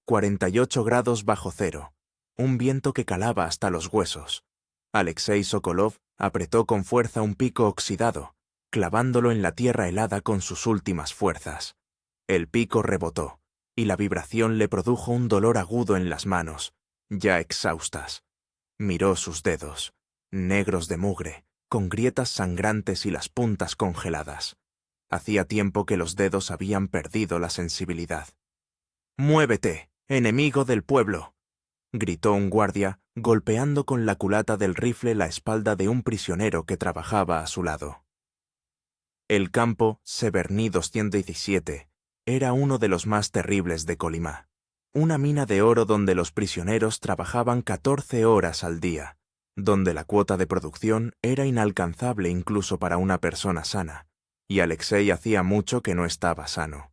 48 grados bajo cero, un viento que calaba hasta los huesos. Alexei Sokolov apretó con fuerza un pico oxidado, clavándolo en la tierra helada con sus últimas fuerzas. El pico rebotó, y la vibración le produjo un dolor agudo en las manos, ya exhaustas. Miró sus dedos, negros de mugre, con grietas sangrantes y las puntas congeladas. Hacía tiempo que los dedos habían perdido la sensibilidad. «¡Muévete, enemigo del pueblo!», gritó un guardia, golpeando con la culata del rifle la espalda de un prisionero que trabajaba a su lado. El campo Severny 217 era uno de los más terribles de Kolyma. Una mina de oro donde los prisioneros trabajaban 14 horas al día, donde la cuota de producción era inalcanzable incluso para una persona sana, y Alexei hacía mucho que no estaba sano.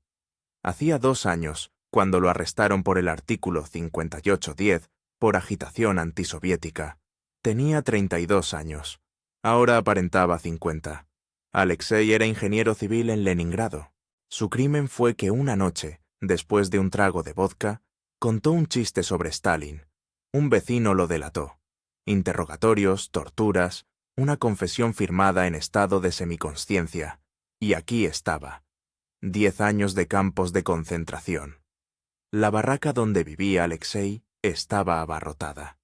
Hacía 2 años, cuando lo arrestaron por el artículo 5810, por agitación antisoviética. Tenía 32 años. Ahora aparentaba 50. Alexei era ingeniero civil en Leningrado. Su crimen fue que una noche, después de un trago de vodka, contó un chiste sobre Stalin. Un vecino lo delató. Interrogatorios, torturas, una confesión firmada en estado de semiconsciencia. Y aquí estaba. 10 años de campos de concentración. La barraca donde vivía Alexei estaba abarrotada.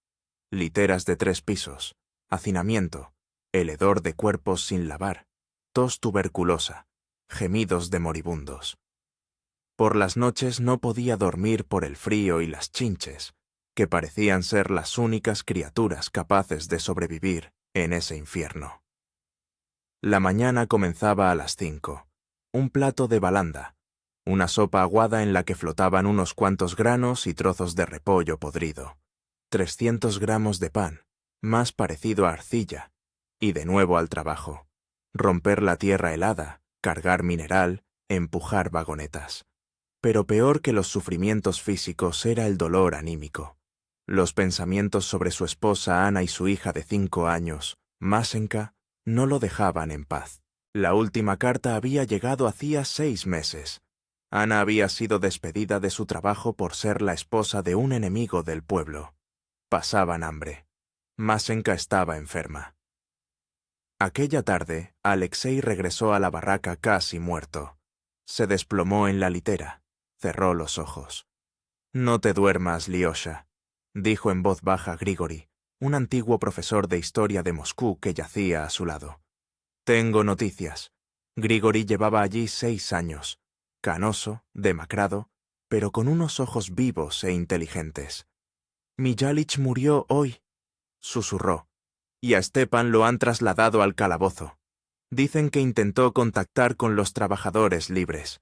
Literas de 3 pisos, hacinamiento, el hedor de cuerpos sin lavar, tos tuberculosa, gemidos de moribundos. Por las noches no podía dormir por el frío y las chinches, que parecían ser las únicas criaturas capaces de sobrevivir en ese infierno. La mañana comenzaba a las 5. Un plato de balanda, una sopa aguada en la que flotaban unos cuantos granos y trozos de repollo podrido, 300 gramos de pan, más parecido a arcilla, y de nuevo al trabajo. Romper la tierra helada, cargar mineral, empujar vagonetas. Pero peor que los sufrimientos físicos era el dolor anímico. Los pensamientos sobre su esposa Ana y su hija de 5 años, Masenka, no lo dejaban en paz. La última carta había llegado hacía 6 meses. Ana había sido despedida de su trabajo por ser la esposa de un enemigo del pueblo. Pasaban hambre. Masenka estaba enferma. Aquella tarde, Alexei regresó a la barraca casi muerto. Se desplomó en la litera. Cerró los ojos. «No te duermas, Lyosha», dijo en voz baja Grigori, un antiguo profesor de historia de Moscú que yacía a su lado. «Tengo noticias». Grigori llevaba allí 6 años, canoso, demacrado, pero con unos ojos vivos e inteligentes. «Mijalich murió hoy», susurró, «y a Stepan lo han trasladado al calabozo. Dicen que intentó contactar con los trabajadores libres».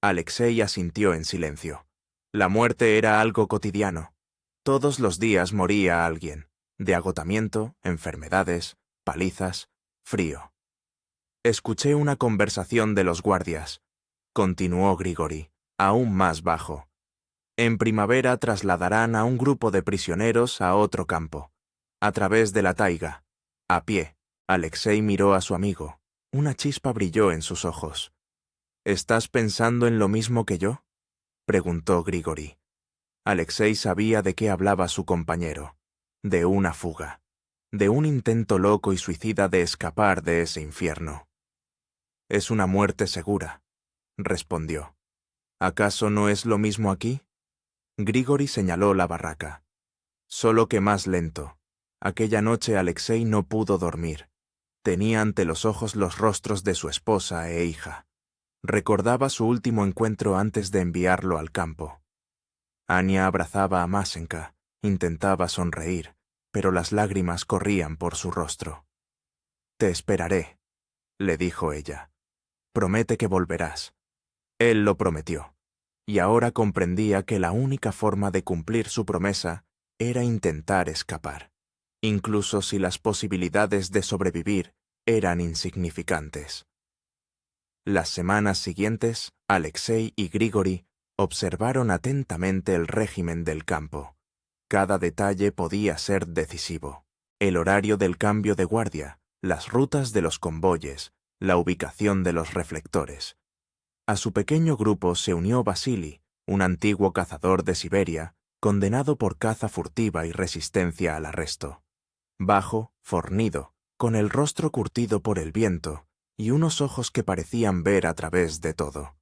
Alexei asintió en silencio. La muerte era algo cotidiano. Todos los días moría alguien, de agotamiento, enfermedades, palizas, frío. «Escuché una conversación de los guardias», continuó Grigori, aún más bajo. «En primavera trasladarán a un grupo de prisioneros a otro campo, a través de la taiga, a pie». Alexei miró a su amigo. Una chispa brilló en sus ojos. «¿Estás pensando en lo mismo que yo?», preguntó Grigori. Alexei sabía de qué hablaba su compañero. De una fuga. De un intento loco y suicida de escapar de ese infierno. «Es una muerte segura», respondió. «¿Acaso no es lo mismo aquí?». Grigori señaló la barraca. «Solo que más lento. Aquella noche Alexei no pudo dormir. Tenía ante los ojos los rostros de su esposa e hija. Recordaba su último encuentro antes de enviarlo al campo. Ania abrazaba a Masenka, intentaba sonreír, pero las lágrimas corrían por su rostro. «Te esperaré», le dijo ella. «Promete que volverás». Él lo prometió, y ahora comprendía que la única forma de cumplir su promesa era intentar escapar, incluso si las posibilidades de sobrevivir eran insignificantes. Las semanas siguientes, Alexei y Grigori observaron atentamente el régimen del campo. Cada detalle podía ser decisivo. El horario del cambio de guardia, las rutas de los convoyes, la ubicación de los reflectores. A su pequeño grupo se unió Vasily, un antiguo cazador de Siberia, condenado por caza furtiva y resistencia al arresto. Bajo, fornido, con el rostro curtido por el viento y unos ojos que parecían ver a través de todo.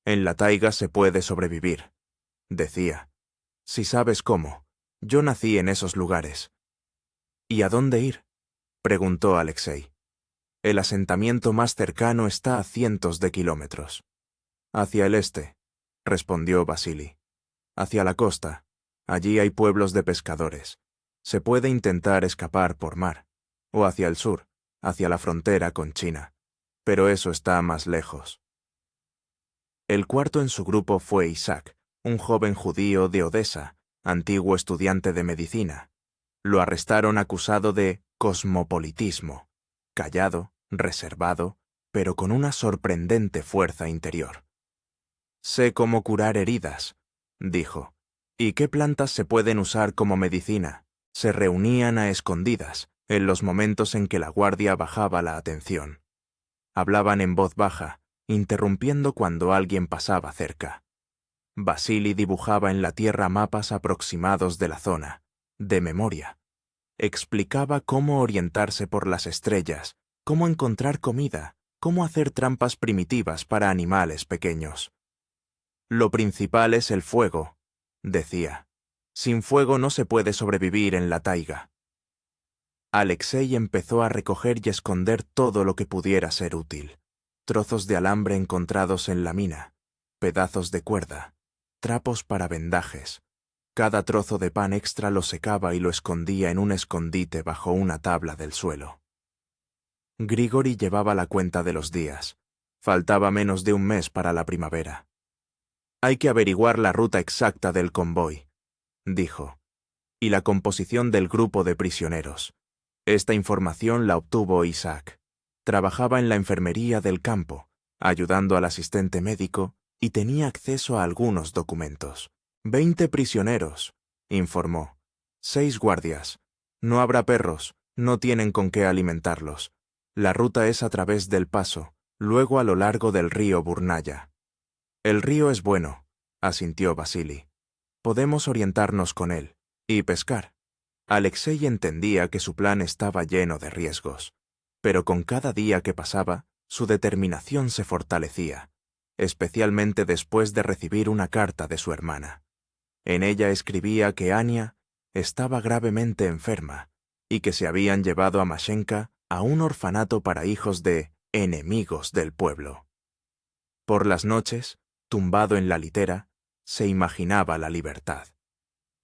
En la taiga se puede sobrevivir, decía. Si sabes cómo. Yo nací en esos lugares. ¿Y a dónde ir?, preguntó Alexei. El asentamiento más cercano está a cientos de kilómetros. Hacia el este, respondió Vasili. Hacia la costa. Allí hay pueblos de pescadores. Se puede intentar escapar por mar. O hacia el sur, hacia la frontera con China. Pero eso está más lejos. El cuarto en su grupo fue Isaac, un joven judío de Odessa, antiguo estudiante de medicina. Lo arrestaron acusado de cosmopolitismo, callado, reservado, pero con una sorprendente fuerza interior. «Sé cómo curar heridas», dijo. «¿Y qué plantas se pueden usar como medicina?» Se reunían a escondidas, en los momentos en que la guardia bajaba la atención. Hablaban en voz baja, interrumpiendo cuando alguien pasaba cerca. Vasili dibujaba en la tierra mapas aproximados de la zona, de memoria. Explicaba cómo orientarse por las estrellas, cómo encontrar comida, cómo hacer trampas primitivas para animales pequeños. «Lo principal es el fuego», decía. «Sin fuego no se puede sobrevivir en la taiga». Alexei empezó a recoger y esconder todo lo que pudiera ser útil. Trozos de alambre encontrados en la mina, pedazos de cuerda, trapos para vendajes. Cada trozo de pan extra lo secaba y lo escondía en un escondite bajo una tabla del suelo. Grigori llevaba la cuenta de los días. Faltaba menos de un mes para la primavera. «Hay que averiguar la ruta exacta del convoy», dijo, «y la composición del grupo de prisioneros. Esta información la obtuvo Isaac. Trabajaba en la enfermería del campo, ayudando al asistente médico, y tenía acceso a algunos documentos. 20 prisioneros», informó. 6 guardias. No habrá perros, no tienen con qué alimentarlos. La ruta es a través del paso, luego a lo largo del río Burnaya. «El río es bueno», asintió Vasili. «Podemos orientarnos con él. Y pescar». Alexei entendía que su plan estaba lleno de riesgos, pero con cada día que pasaba, su determinación se fortalecía, especialmente después de recibir una carta de su hermana. En ella escribía que Ania estaba gravemente enferma y que se habían llevado a Mashenka a un orfanato para hijos de enemigos del pueblo. Por las noches, tumbado en la litera, se imaginaba la libertad.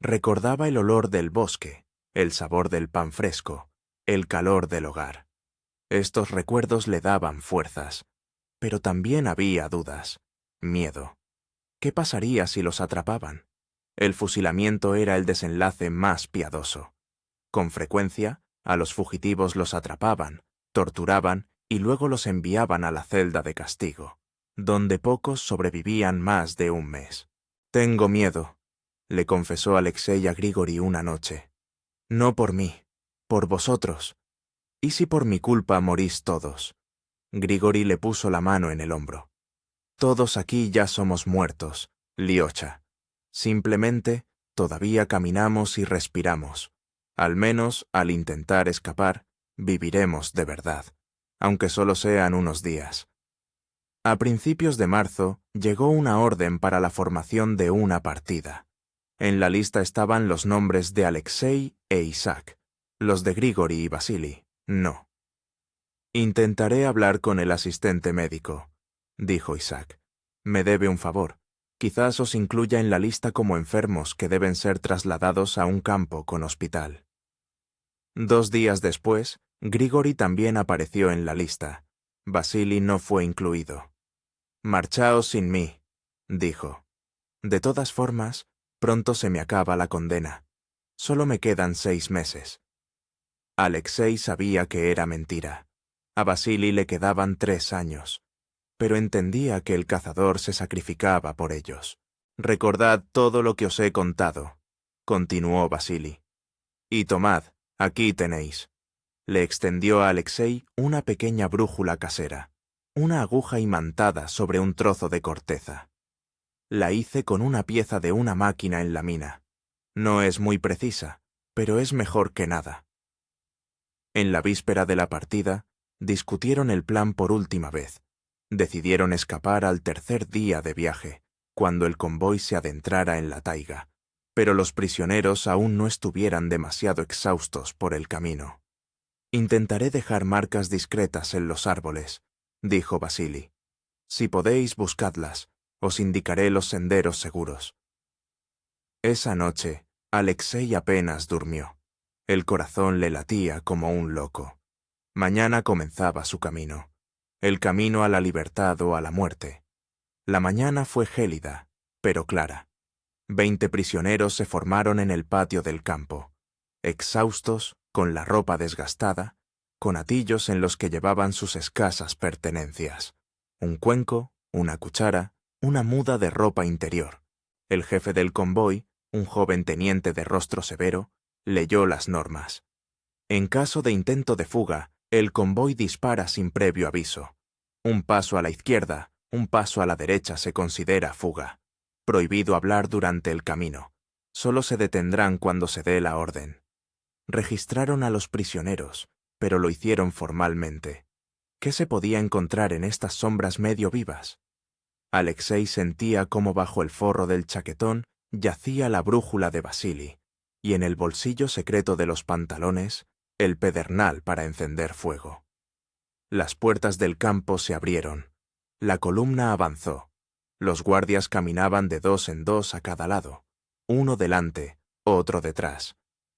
Recordaba el olor del bosque, el sabor del pan fresco, el calor del hogar. Estos recuerdos le daban fuerzas, pero también había dudas, miedo. ¿Qué pasaría si los atrapaban? El fusilamiento era el desenlace más piadoso. Con frecuencia, a los fugitivos los atrapaban, torturaban y luego los enviaban a la celda de castigo, donde pocos sobrevivían más de un mes. «Tengo miedo», le confesó Alexei a Grigori una noche. «No por mí, por vosotros. ¿Y si por mi culpa morís todos?». Grigori le puso la mano en el hombro. «Todos aquí ya somos muertos, Liocha. Simplemente, todavía caminamos y respiramos. Al menos, al intentar escapar, viviremos de verdad, aunque solo sean unos días». A principios de marzo, llegó una orden para la formación de una partida. En la lista estaban los nombres de Alexei e Isaac. Los de Grigori y Vasili, no. «Intentaré hablar con el asistente médico», dijo Isaac. «Me debe un favor. Quizás os incluya en la lista como enfermos que deben ser trasladados a un campo con hospital». 2 días después, Grigori también apareció en la lista. Vasili no fue incluido. «Marchaos sin mí», dijo. «De todas formas, pronto se me acaba la condena. Solo me quedan 6 meses». Alexei sabía que era mentira. A Vasili le quedaban 3 años, pero entendía que el cazador se sacrificaba por ellos. «Recordad todo lo que os he contado», continuó Vasili. «Y tomad, aquí tenéis». Le extendió a Alexei una pequeña brújula casera, una aguja imantada sobre un trozo de corteza. La hice con una pieza de una máquina en la mina. No es muy precisa, pero es mejor que nada. En la víspera de la partida, discutieron el plan por última vez. Decidieron escapar al tercer día de viaje, cuando el convoy se adentrara en la taiga, pero los prisioneros aún no estuvieran demasiado exhaustos por el camino. «Intentaré dejar marcas discretas en los árboles», dijo Vasili. «Si podéis, buscadlas. Os indicaré los senderos seguros». Esa noche, Alexei apenas durmió. El corazón le latía como un loco. Mañana comenzaba su camino. El camino a la libertad o a la muerte. La mañana fue gélida, pero clara. 20 prisioneros se formaron en el patio del campo. Exhaustos, con la ropa desgastada, con atillos en los que llevaban sus escasas pertenencias. Un cuenco, una cuchara, una muda de ropa interior. El jefe del convoy, un joven teniente de rostro severo, leyó las normas. En caso de intento de fuga, el convoy dispara sin previo aviso. Un paso a la izquierda, un paso a la derecha se considera fuga. Prohibido hablar durante el camino. Solo se detendrán cuando se dé la orden. Registraron a los prisioneros, pero lo hicieron formalmente. ¿Qué se podía encontrar en estas sombras medio vivas? Alexei sentía cómo bajo el forro del chaquetón yacía la brújula de Vasili, y en el bolsillo secreto de los pantalones, el pedernal para encender fuego. Las puertas del campo se abrieron. La columna avanzó. Los guardias caminaban de 2 en 2 a cada lado, uno delante, otro detrás,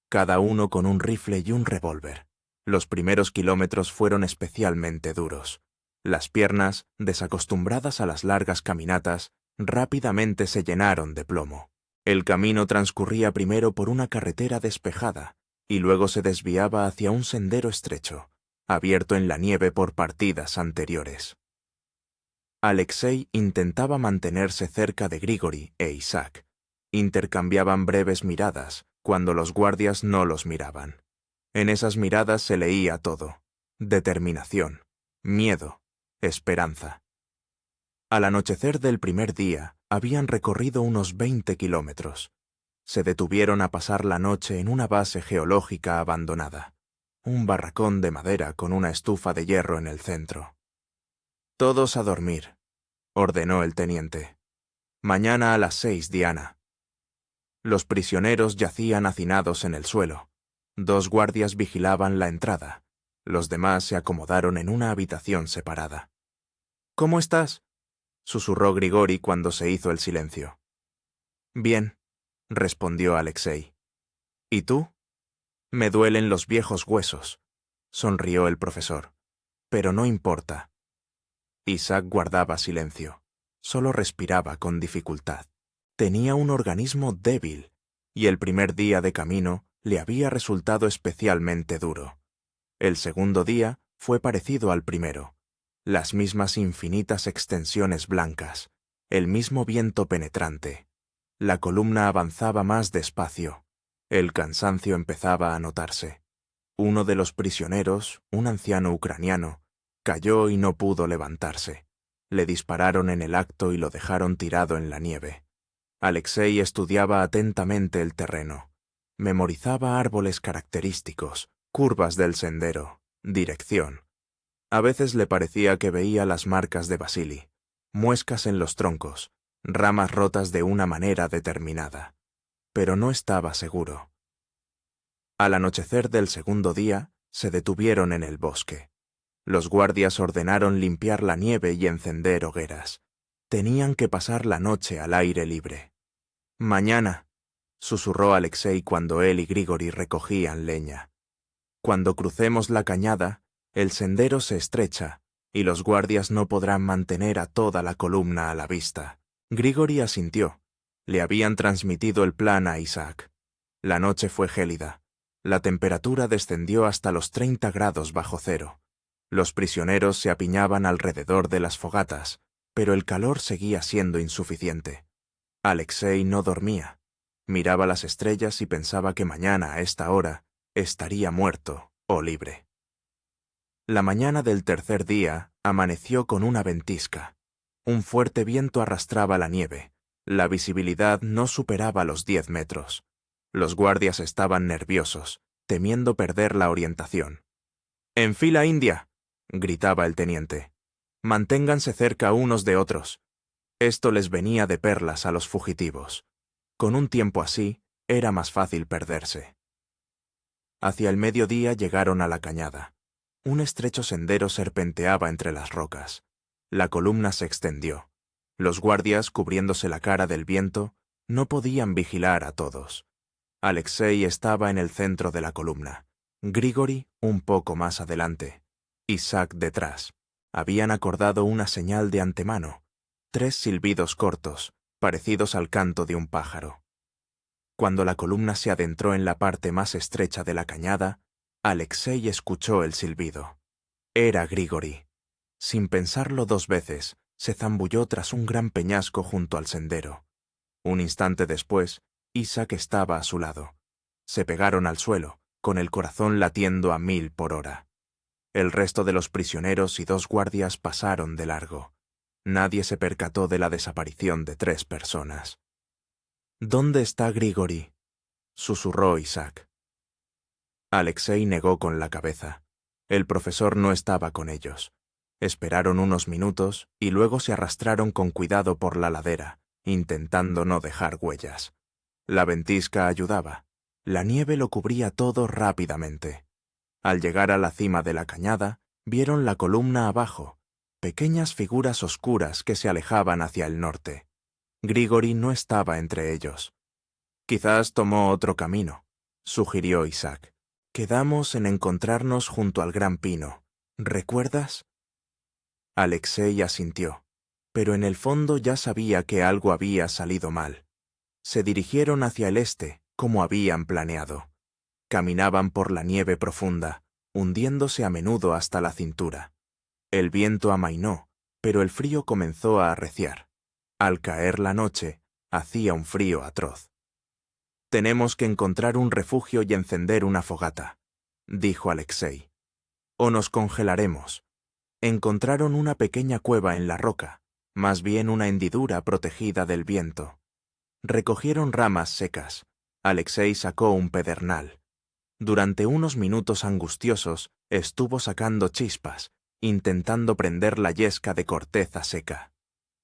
cada uno con un rifle y un revólver. Los primeros kilómetros fueron especialmente duros. Las piernas, desacostumbradas a las largas caminatas, rápidamente se llenaron de plomo. El camino transcurría primero por una carretera despejada y luego se desviaba hacia un sendero estrecho, abierto en la nieve por partidas anteriores. Alexei intentaba mantenerse cerca de Grigori e Isaac. Intercambiaban breves miradas cuando los guardias no los miraban. En esas miradas se leía todo: determinación, miedo, esperanza. Al anochecer del primer día, habían recorrido unos 20 kilómetros. Se detuvieron a pasar la noche en una base geológica abandonada, un barracón de madera con una estufa de hierro en el centro. «Todos a dormir», ordenó el teniente. «Mañana a las 6, Diana». Los prisioneros yacían hacinados en el suelo. 2 guardias vigilaban la entrada. Los demás se acomodaron en una habitación separada. «¿Cómo estás?», susurró Grigori cuando se hizo el silencio. «Bien», respondió Alexei. «¿Y tú?» «Me duelen los viejos huesos», sonrió el profesor. «Pero no importa». Isaac guardaba silencio. Solo respiraba con dificultad. Tenía un organismo débil, y el primer día de camino le había resultado especialmente duro. El segundo día fue parecido al primero. Las mismas infinitas extensiones blancas, el mismo viento penetrante. La columna avanzaba más despacio. El cansancio empezaba a notarse. Uno de los prisioneros, un anciano ucraniano, cayó y no pudo levantarse. Le dispararon en el acto y lo dejaron tirado en la nieve. Alexei estudiaba atentamente el terreno. Memorizaba árboles característicos, curvas del sendero, dirección. A veces le parecía que veía las marcas de Vasili, muescas en los troncos, ramas rotas de una manera determinada. Pero no estaba seguro. Al anochecer del segundo día, se detuvieron en el bosque. Los guardias ordenaron limpiar la nieve y encender hogueras. Tenían que pasar la noche al aire libre. «Mañana», susurró Alexei cuando él y Grigori recogían leña. «Cuando crucemos la cañada, el sendero se estrecha y los guardias no podrán mantener a toda la columna a la vista». Grigori asintió. Le habían transmitido el plan a Isaac. La noche fue gélida. La temperatura descendió hasta los 30 grados bajo cero. Los prisioneros se apiñaban alrededor de las fogatas, pero el calor seguía siendo insuficiente. Alexei no dormía. Miraba las estrellas y pensaba que mañana a esta hora estaría muerto o libre. La mañana del tercer día amaneció con una ventisca. Un fuerte viento arrastraba la nieve. La visibilidad no superaba los 10 metros. Los guardias estaban nerviosos, temiendo perder la orientación. «¡En fila india!», gritaba el teniente. «Manténganse cerca unos de otros». Esto les venía de perlas a los fugitivos. Con un tiempo así, era más fácil perderse. Hacia el mediodía llegaron a la cañada. Un estrecho sendero serpenteaba entre las rocas. La columna se extendió. Los guardias, cubriéndose la cara del viento, no podían vigilar a todos. Alexei estaba en el centro de la columna, Grigori un poco más adelante, Isaac detrás. Habían acordado una señal de antemano, 3 silbidos cortos, parecidos al canto de un pájaro. Cuando la columna se adentró en la parte más estrecha de la cañada, Alexei escuchó el silbido. Era Grigori. Sin pensarlo 2 veces, se zambulló tras un gran peñasco junto al sendero. Un instante después, Isaac estaba a su lado. Se pegaron al suelo, con el corazón latiendo a 1000 por hora. El resto de los prisioneros y 2 guardias pasaron de largo. Nadie se percató de la desaparición de 3 personas. «¿Dónde está Grigori?», susurró Isaac. Alexei negó con la cabeza. El profesor no estaba con ellos. Esperaron unos minutos y luego se arrastraron con cuidado por la ladera, intentando no dejar huellas. La ventisca ayudaba. La nieve lo cubría todo rápidamente. Al llegar a la cima de la cañada, vieron la columna abajo, pequeñas figuras oscuras que se alejaban hacia el norte. Grigori no estaba entre ellos. «Quizás tomó otro camino», sugirió Isaac. «Quedamos en encontrarnos junto al gran pino. ¿Recuerdas?». Alexei asintió, pero en el fondo ya sabía que algo había salido mal. Se dirigieron hacia el este, como habían planeado. Caminaban por la nieve profunda, hundiéndose a menudo hasta la cintura. El viento amainó, pero el frío comenzó a arreciar. Al caer la noche, hacía un frío atroz. «Tenemos que encontrar un refugio y encender una fogata», dijo Alexei. «O nos congelaremos». Encontraron una pequeña cueva en la roca, más bien una hendidura protegida del viento. Recogieron ramas secas. Alexei sacó un pedernal. Durante unos minutos angustiosos estuvo sacando chispas, intentando prender la yesca de corteza seca.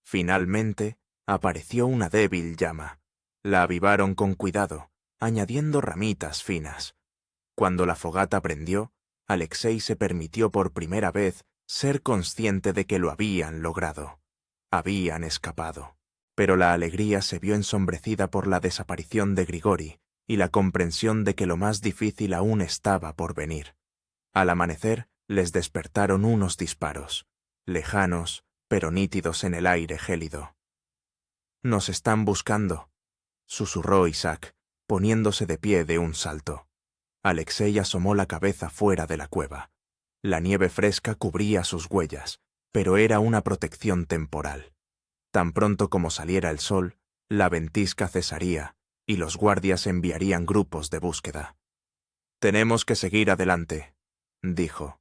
Finalmente, apareció una débil llama. La avivaron con cuidado, añadiendo ramitas finas. Cuando la fogata prendió, Alexei se permitió por primera vez ser consciente de que lo habían logrado. Habían escapado. Pero la alegría se vio ensombrecida por la desaparición de Grigori y la comprensión de que lo más difícil aún estaba por venir. Al amanecer, les despertaron unos disparos, lejanos, pero nítidos en el aire gélido. «Nos están buscando», susurró Isaac, poniéndose de pie de un salto. Alexei asomó la cabeza fuera de la cueva. La nieve fresca cubría sus huellas, pero era una protección temporal. Tan pronto como saliera el sol, la ventisca cesaría y los guardias enviarían grupos de búsqueda. «Tenemos que seguir adelante», dijo.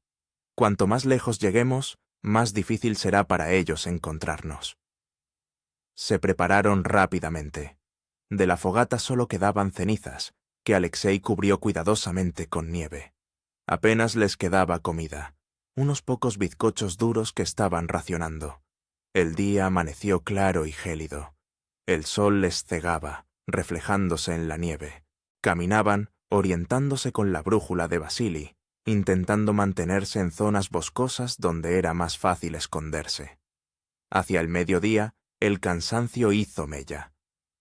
«Cuanto más lejos lleguemos, más difícil será para ellos encontrarnos». Se prepararon rápidamente. De la fogata solo quedaban cenizas, que Alexei cubrió cuidadosamente con nieve. Apenas les quedaba comida, unos pocos bizcochos duros que estaban racionando. El día amaneció claro y gélido. El sol les cegaba, reflejándose en la nieve. Caminaban, orientándose con la brújula de Vasili, intentando mantenerse en zonas boscosas donde era más fácil esconderse. Hacia el mediodía, el cansancio hizo mella.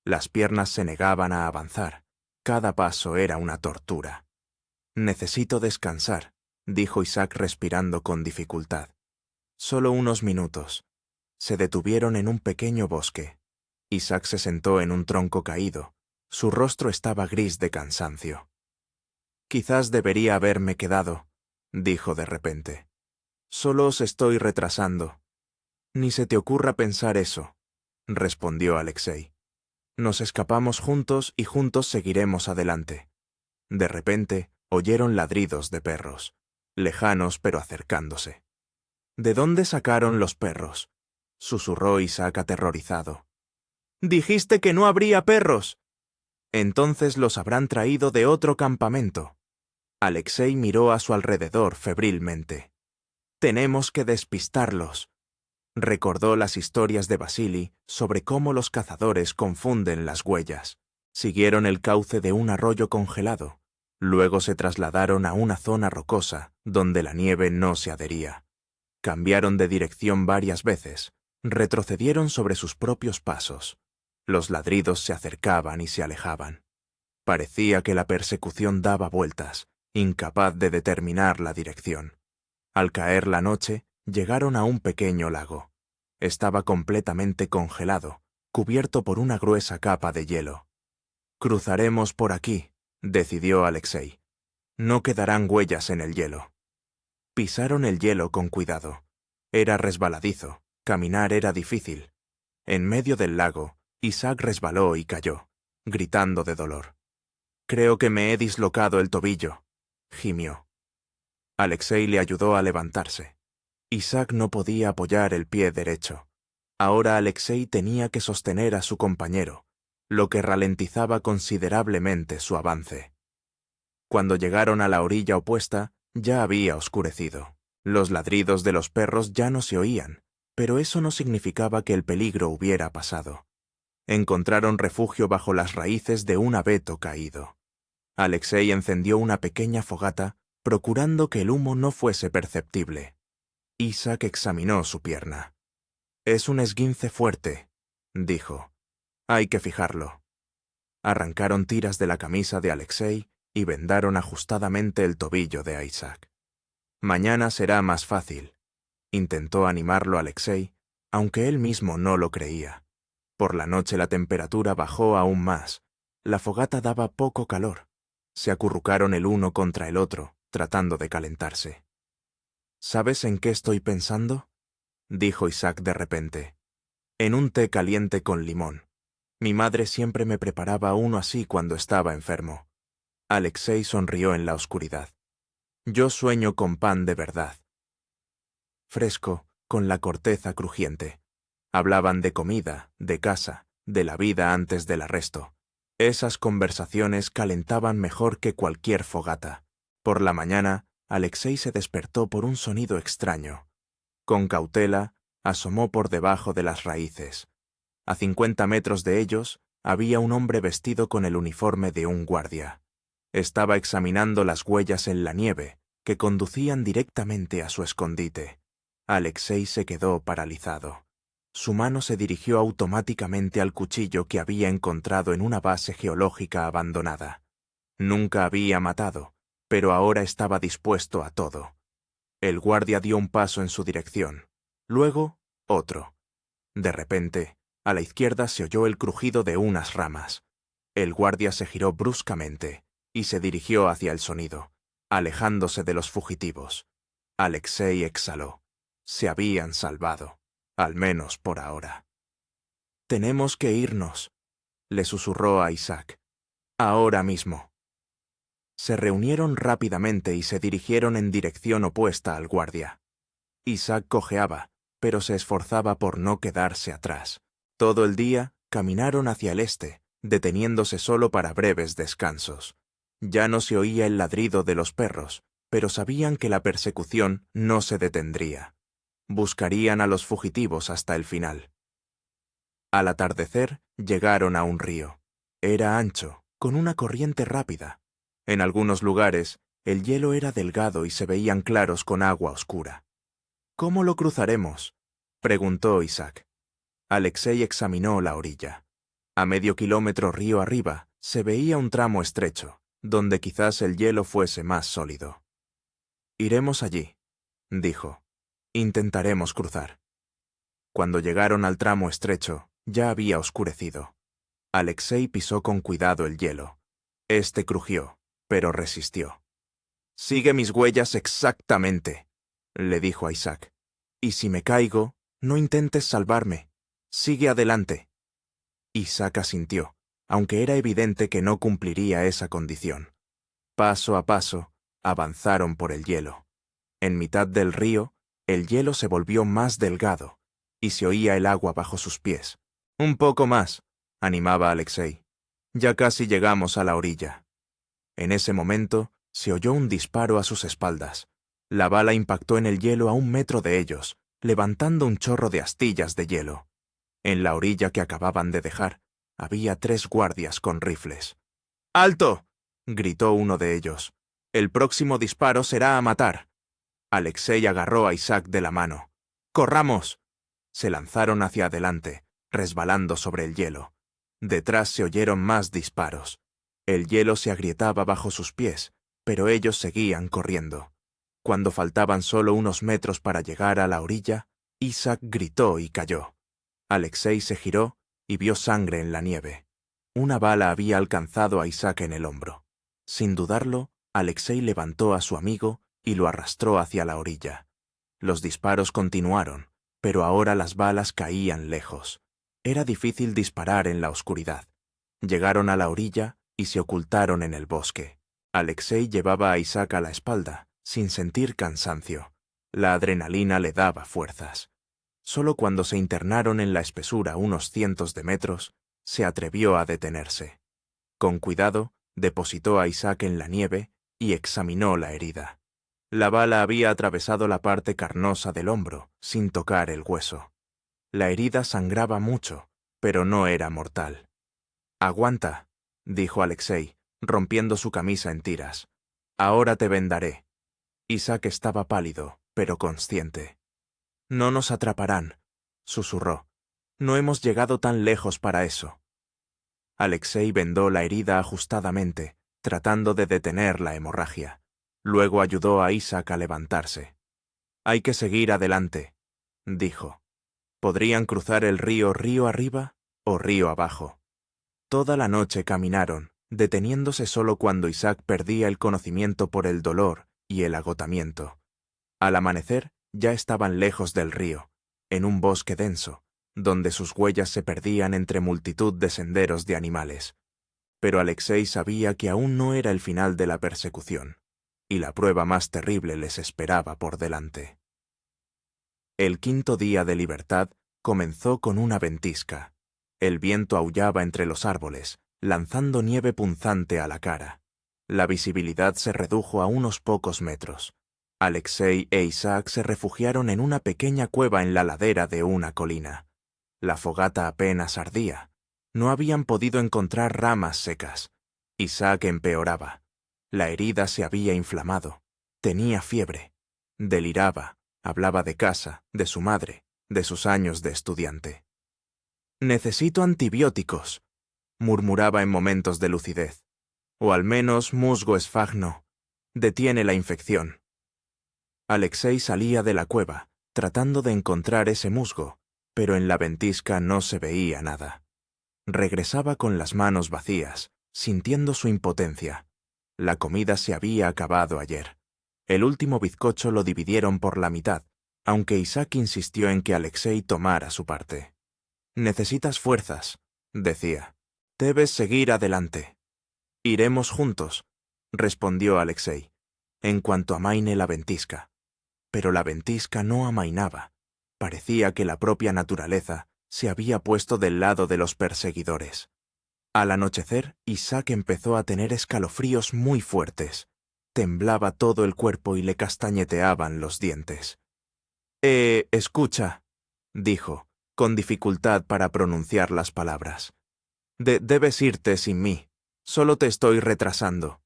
Las piernas se negaban a avanzar. Cada paso era una tortura. «Necesito descansar», dijo Isaac respirando con dificultad. «Solo unos minutos». Se detuvieron en un pequeño bosque. Isaac se sentó en un tronco caído. Su rostro estaba gris de cansancio. «Quizás debería haberme quedado», dijo de repente. «Solo os estoy retrasando». «Ni se te ocurra pensar eso», respondió Alexei. «Nos escapamos juntos y juntos seguiremos adelante». De repente, oyeron ladridos de perros, lejanos pero acercándose. «¿De dónde sacaron los perros?», susurró Isaac aterrorizado. Dijiste que no habría perros. Entonces los habrán traído de otro campamento. Alexei miró a su alrededor febrilmente. Tenemos que despistarlos. Recordó las historias de Vasili sobre cómo los cazadores confunden las huellas. Siguieron el cauce de un arroyo congelado. Luego se trasladaron a una zona rocosa donde la nieve no se adhería. Cambiaron de dirección varias veces. Retrocedieron sobre sus propios pasos. Los ladridos se acercaban y se alejaban. Parecía que la persecución daba vueltas, incapaz de determinar la dirección. Al caer la noche, llegaron a un pequeño lago. Estaba completamente congelado, cubierto por una gruesa capa de hielo. «Cruzaremos por aquí», decidió Alexei. «No quedarán huellas en el hielo». Pisaron el hielo con cuidado. Era resbaladizo, caminar era difícil. En medio del lago, Isaac resbaló y cayó, gritando de dolor. «Creo que me he dislocado el tobillo», gimió. Alexei le ayudó a levantarse. Isaac no podía apoyar el pie derecho. Ahora Alexei tenía que sostener a su compañero, lo que ralentizaba considerablemente su avance. Cuando llegaron a la orilla opuesta, ya había oscurecido. Los ladridos de los perros ya no se oían, pero eso no significaba que el peligro hubiera pasado. Encontraron refugio bajo las raíces de un abeto caído. Alexei encendió una pequeña fogata, procurando que el humo no fuese perceptible. Isaac examinó su pierna. «Es un esguince fuerte», dijo. «Hay que fijarlo». Arrancaron tiras de la camisa de Alexei y vendaron ajustadamente el tobillo de Isaac. «Mañana será más fácil», intentó animarlo Alexei, aunque él mismo no lo creía. Por la noche la temperatura bajó aún más. La fogata daba poco calor. Se acurrucaron el uno contra el otro, tratando de calentarse. «¿Sabes en qué estoy pensando?», dijo Isaac de repente. «En un té caliente con limón. Mi madre siempre me preparaba uno así cuando estaba enfermo». Alexei sonrió en la oscuridad. «Yo sueño con pan de verdad. Fresco, con la corteza crujiente». Hablaban de comida, de casa, de la vida antes del arresto. Esas conversaciones calentaban mejor que cualquier fogata. Por la mañana, Alexei se despertó por un sonido extraño. Con cautela, asomó por debajo de las raíces. A 50 metros de ellos, había un hombre vestido con el uniforme de un guardia. Estaba examinando las huellas en la nieve, que conducían directamente a su escondite. Alexei se quedó paralizado. Su mano se dirigió automáticamente al cuchillo que había encontrado en una base geológica abandonada. Nunca había matado, pero ahora estaba dispuesto a todo. El guardia dio un paso en su dirección, luego otro. De repente, a la izquierda se oyó el crujido de unas ramas. El guardia se giró bruscamente y se dirigió hacia el sonido, alejándose de los fugitivos. Alexei exhaló. Se habían salvado. Al menos por ahora. «Tenemos que irnos», le susurró a Isaac. «Ahora mismo». Se reunieron rápidamente y se dirigieron en dirección opuesta al guardia. Isaac cojeaba, pero se esforzaba por no quedarse atrás. Todo el día caminaron hacia el este, deteniéndose solo para breves descansos. Ya no se oía el ladrido de los perros, pero sabían que la persecución no se detendría. Buscarían a los fugitivos hasta el final. Al atardecer, llegaron a un río. Era ancho, con una corriente rápida. En algunos lugares, el hielo era delgado y se veían claros con agua oscura. «¿Cómo lo cruzaremos?», preguntó Isaac. Alexei examinó la orilla. A medio kilómetro río arriba, se veía un tramo estrecho, donde quizás el hielo fuese más sólido. «Iremos allí», dijo. «Intentaremos cruzar». Cuando llegaron al tramo estrecho, ya había oscurecido. Alexei pisó con cuidado el hielo. Este crujió, pero resistió. «Sigue mis huellas exactamente», le dijo a Isaac. «Y si me caigo, no intentes salvarme. Sigue adelante». Isaac asintió, aunque era evidente que no cumpliría esa condición. Paso a paso, avanzaron por el hielo. En mitad del río, el hielo se volvió más delgado, y se oía el agua bajo sus pies. «Un poco más», animaba Alexei. Ya casi llegamos a la orilla. En ese momento, se oyó un disparo a sus espaldas. La bala impactó en el hielo a 1 metro de ellos, levantando un chorro de astillas de hielo. En la orilla que acababan de dejar, había 3 guardias con rifles. ¡Alto!, gritó uno de ellos. El próximo disparo será a matar. Alexei agarró a Isaac de la mano. ¡Corramos! Se lanzaron hacia adelante, resbalando sobre el hielo. Detrás se oyeron más disparos. El hielo se agrietaba bajo sus pies, pero ellos seguían corriendo. Cuando faltaban solo unos metros para llegar a la orilla, Isaac gritó y cayó. Alexei se giró y vio sangre en la nieve. Una bala había alcanzado a Isaac en el hombro. Sin dudarlo, Alexei levantó a su amigo y lo arrastró hacia la orilla. Los disparos continuaron, pero ahora las balas caían lejos. Era difícil disparar en la oscuridad. Llegaron a la orilla y se ocultaron en el bosque. Alexei llevaba a Isaac a la espalda, sin sentir cansancio. La adrenalina le daba fuerzas. Solo cuando se internaron en la espesura unos cientos de metros, se atrevió a detenerse. Con cuidado, depositó a Isaac en la nieve y examinó la herida. La bala había atravesado la parte carnosa del hombro, sin tocar el hueso. La herida sangraba mucho, pero no era mortal. «Aguanta», dijo Alexei, rompiendo su camisa en tiras. «Ahora te vendaré». Isaac estaba pálido, pero consciente. «No nos atraparán», susurró. «No hemos llegado tan lejos para eso». Alexei vendó la herida ajustadamente, tratando de detener la hemorragia. Luego ayudó a Isaac a levantarse. «Hay que seguir adelante», dijo. Podrían cruzar el río arriba o río abajo. Toda la noche caminaron, deteniéndose solo cuando Isaac perdía el conocimiento por el dolor y el agotamiento. Al amanecer ya estaban lejos del río, en un bosque denso, donde sus huellas se perdían entre multitud de senderos de animales. Pero Alexei sabía que aún no era el final de la persecución, y la prueba más terrible les esperaba por delante. El 5.º día de libertad comenzó con una ventisca. El viento aullaba entre los árboles, lanzando nieve punzante a la cara. La visibilidad se redujo a unos pocos metros. Alexei e Isaac se refugiaron en una pequeña cueva en la ladera de una colina. La fogata apenas ardía. No habían podido encontrar ramas secas. Isaac empeoraba. La herida se había inflamado. Tenía fiebre. Deliraba. Hablaba de casa, de su madre, de sus años de estudiante. «Necesito antibióticos», murmuraba en momentos de lucidez. «O al menos musgo esfagno. Detiene la infección». Alexei salía de la cueva, tratando de encontrar ese musgo, pero en la ventisca no se veía nada. Regresaba con las manos vacías, sintiendo su impotencia. La comida se había acabado ayer. El último bizcocho lo dividieron por la mitad, aunque Isaac insistió en que Alexei tomara su parte. «Necesitas fuerzas», decía. «Debes seguir adelante». «Iremos juntos», respondió Alexei, en cuanto amaine la ventisca. Pero la ventisca no amainaba. Parecía que la propia naturaleza se había puesto del lado de los perseguidores. Al anochecer, Isaac empezó a tener escalofríos muy fuertes. Temblaba todo el cuerpo y le castañeteaban los dientes. Escucha», dijo, con dificultad para pronunciar las palabras. Debes irte sin mí. Solo te estoy retrasando».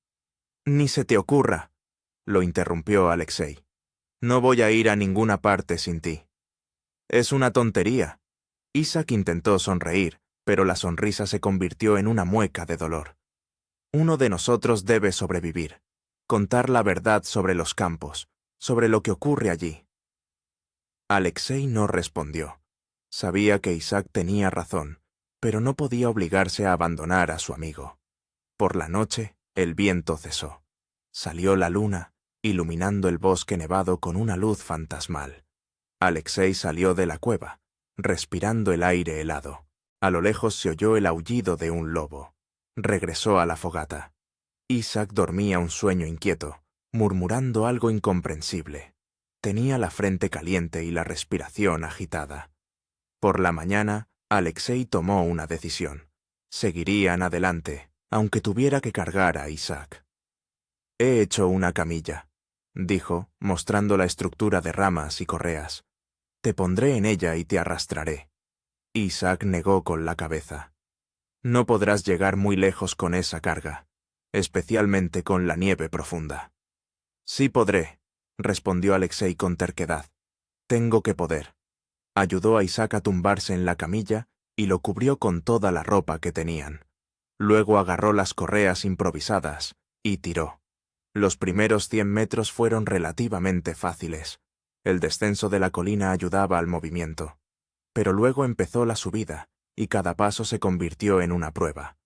«Ni se te ocurra», lo interrumpió Alexei. «No voy a ir a ninguna parte sin ti». «Es una tontería». Isaac intentó sonreír, pero la sonrisa se convirtió en una mueca de dolor. «Uno de nosotros debe sobrevivir. Contar la verdad sobre los campos, sobre lo que ocurre allí». Alexei no respondió. Sabía que Isaac tenía razón, pero no podía obligarse a abandonar a su amigo. Por la noche, el viento cesó. Salió la luna, iluminando el bosque nevado con una luz fantasmal. Alexei salió de la cueva, respirando el aire helado. A lo lejos se oyó el aullido de un lobo. Regresó a la fogata. Isaac dormía un sueño inquieto, murmurando algo incomprensible. Tenía la frente caliente y la respiración agitada. Por la mañana, Alexei tomó una decisión. Seguirían adelante, aunque tuviera que cargar a Isaac. «He hecho una camilla», dijo, mostrando la estructura de ramas y correas. «Te pondré en ella y te arrastraré». Isaac negó con la cabeza. «No podrás llegar muy lejos con esa carga, especialmente con la nieve profunda». «Sí podré», respondió Alexei con terquedad. «Tengo que poder». Ayudó a Isaac a tumbarse en la camilla y lo cubrió con toda la ropa que tenían. Luego agarró las correas improvisadas y tiró. Los primeros 100 metros fueron relativamente fáciles. El descenso de la colina ayudaba al movimiento. Pero luego empezó la subida, y cada paso se convirtió en una prueba.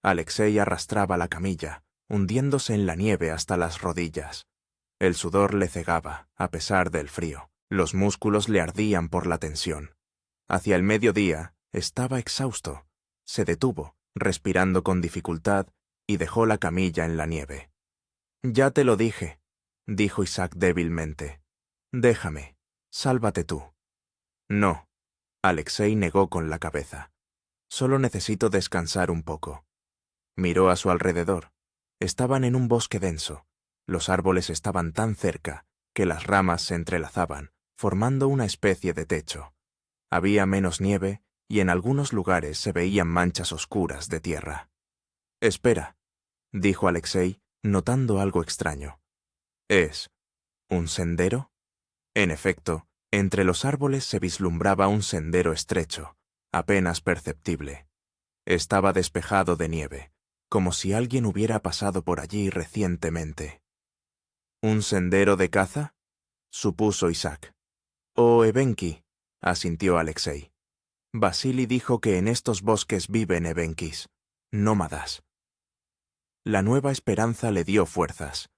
Alexei arrastraba la camilla, hundiéndose en la nieve hasta las rodillas. El sudor le cegaba, a pesar del frío. Los músculos le ardían por la tensión. Hacia el mediodía, estaba exhausto. Se detuvo, respirando con dificultad, y dejó la camilla en la nieve. «Ya te lo dije», dijo Isaac débilmente. «Déjame. Sálvate tú». «No», Alexei negó con la cabeza. «Solo necesito descansar un poco». Miró a su alrededor. Estaban en un bosque denso. Los árboles estaban tan cerca que las ramas se entrelazaban, formando una especie de techo. Había menos nieve y en algunos lugares se veían manchas oscuras de tierra. «Espera», dijo Alexei, notando algo extraño. «¿Es un sendero?» En efecto, entre los árboles se vislumbraba un sendero estrecho, apenas perceptible. Estaba despejado de nieve, como si alguien hubiera pasado por allí recientemente. «¿Un sendero de caza?», supuso Isaac. «O evenki», asintió Alexei. «Vasili dijo que en estos bosques viven evenkis, nómadas». La nueva esperanza le dio fuerzas.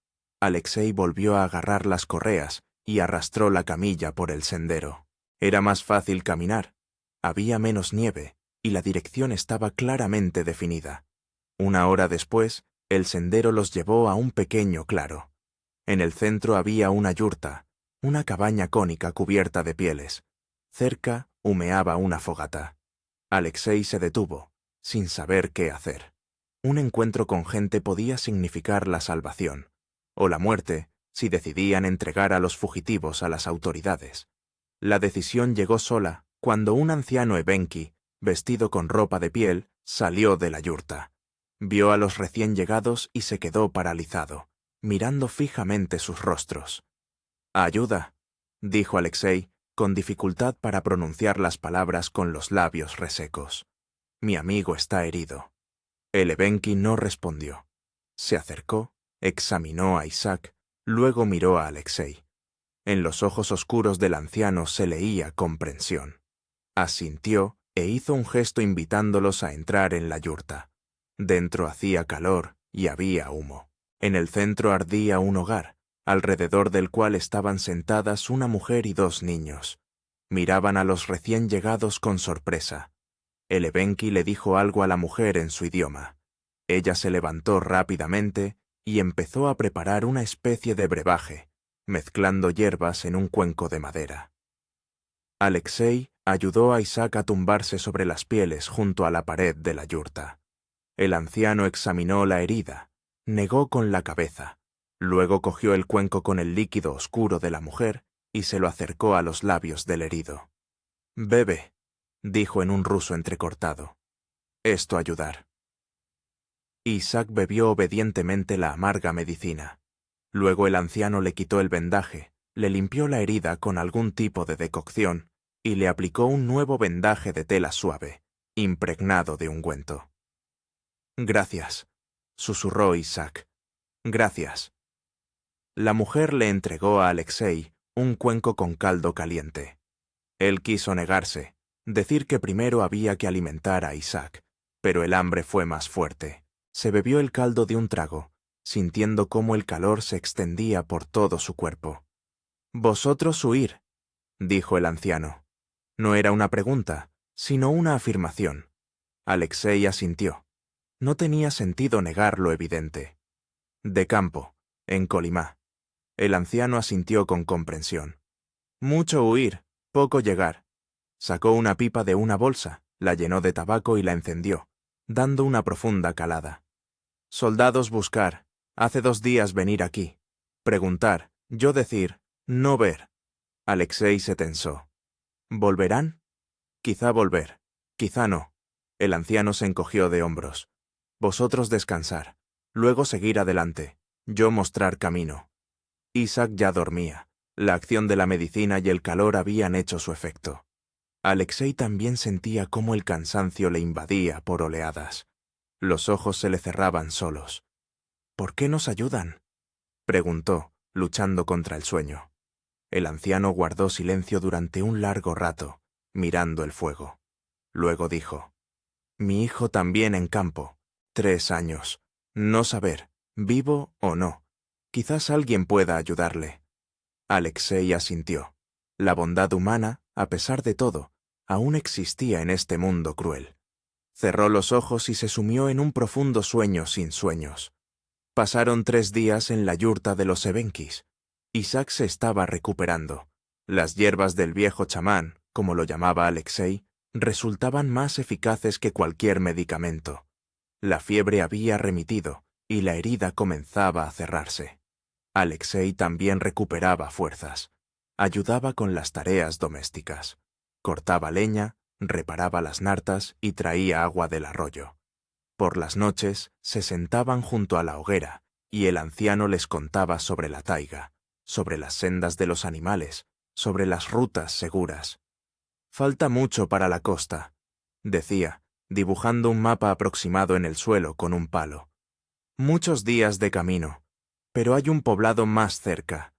Alexei volvió a agarrar las correas y arrastró la camilla por el sendero. Era más fácil caminar. Había menos nieve y la dirección estaba claramente definida. Una hora después, el sendero los llevó a un pequeño claro. En el centro había una yurta, una cabaña cónica cubierta de pieles. Cerca humeaba una fogata. Alexei se detuvo, sin saber qué hacer. Un encuentro con gente podía significar la salvación, o la muerte, si decidían entregar a los fugitivos a las autoridades. La decisión llegó sola cuando un anciano evenki, vestido con ropa de piel, salió de la yurta. Vio a los recién llegados y se quedó paralizado, mirando fijamente sus rostros. «Ayuda», dijo Alexei, con dificultad para pronunciar las palabras con los labios resecos. «Mi amigo está herido». El evenki no respondió. Se acercó, examinó a Isaac, luego miró a Alexei. En los ojos oscuros del anciano se leía comprensión. Asintió e hizo un gesto invitándolos a entrar en la yurta. Dentro hacía calor y había humo. En el centro ardía un hogar, alrededor del cual estaban sentadas una mujer y 2 niños. Miraban a los recién llegados con sorpresa. El evenki le dijo algo a la mujer en su idioma. Ella se levantó rápidamente y empezó a preparar una especie de brebaje, mezclando hierbas en un cuenco de madera. Alexei ayudó a Isaac a tumbarse sobre las pieles junto a la pared de la yurta. El anciano examinó la herida, negó con la cabeza, luego cogió el cuenco con el líquido oscuro de la mujer y se lo acercó a los labios del herido. «Bebe», dijo en un ruso entrecortado. «Esto ayudar». Isaac bebió obedientemente la amarga medicina. Luego el anciano le quitó el vendaje, le limpió la herida con algún tipo de decocción y le aplicó un nuevo vendaje de tela suave, impregnado de ungüento. «Gracias», susurró Isaac. «Gracias». La mujer le entregó a Alexei un cuenco con caldo caliente. Él quiso negarse, decir que primero había que alimentar a Isaac, pero el hambre fue más fuerte. Se bebió el caldo de un trago, sintiendo cómo el calor se extendía por todo su cuerpo. «Vosotros huir», dijo el anciano. No era una pregunta, sino una afirmación. Alexei asintió. No tenía sentido negar lo evidente. «De campo, en Kolimá». El anciano asintió con comprensión. «Mucho huir, poco llegar». Sacó una pipa de una bolsa, la llenó de tabaco y la encendió. dando una profunda calada. Soldados buscar, hace 2 días venir aquí. Preguntar, yo decir, no ver. Alexei se tensó. ¿Volverán? Quizá volver, quizá no. El anciano se encogió de hombros. Vosotros descansar, luego seguir adelante, yo mostrar camino. Isaac ya dormía. La acción de la medicina y el calor habían hecho su efecto. Alexei también sentía cómo el cansancio le invadía por oleadas. Los ojos se le cerraban solos. ¿Por qué nos ayudan?, preguntó, luchando contra el sueño. El anciano guardó silencio durante un largo rato, mirando el fuego. Luego dijo: mi hijo también en campo, 3 años. No saber, vivo o no. Quizás alguien pueda ayudarle. Alexei asintió. La bondad humana, a pesar de todo, aún existía en este mundo cruel. Cerró los ojos y se sumió en un profundo sueño sin sueños. Pasaron 3 días en la yurta de los Evenkis. Isaac se estaba recuperando. Las hierbas del viejo chamán, como lo llamaba Alexei, resultaban más eficaces que cualquier medicamento. La fiebre había remitido y la herida comenzaba a cerrarse. Alexei también recuperaba fuerzas. Ayudaba con las tareas domésticas. Cortaba leña, reparaba las nartas y traía agua del arroyo. Por las noches se sentaban junto a la hoguera y el anciano les contaba sobre la taiga, sobre las sendas de los animales, sobre las rutas seguras. Falta mucho para la costa, decía, dibujando un mapa aproximado en el suelo con un palo. Muchos días de camino, pero hay un poblado más cerca.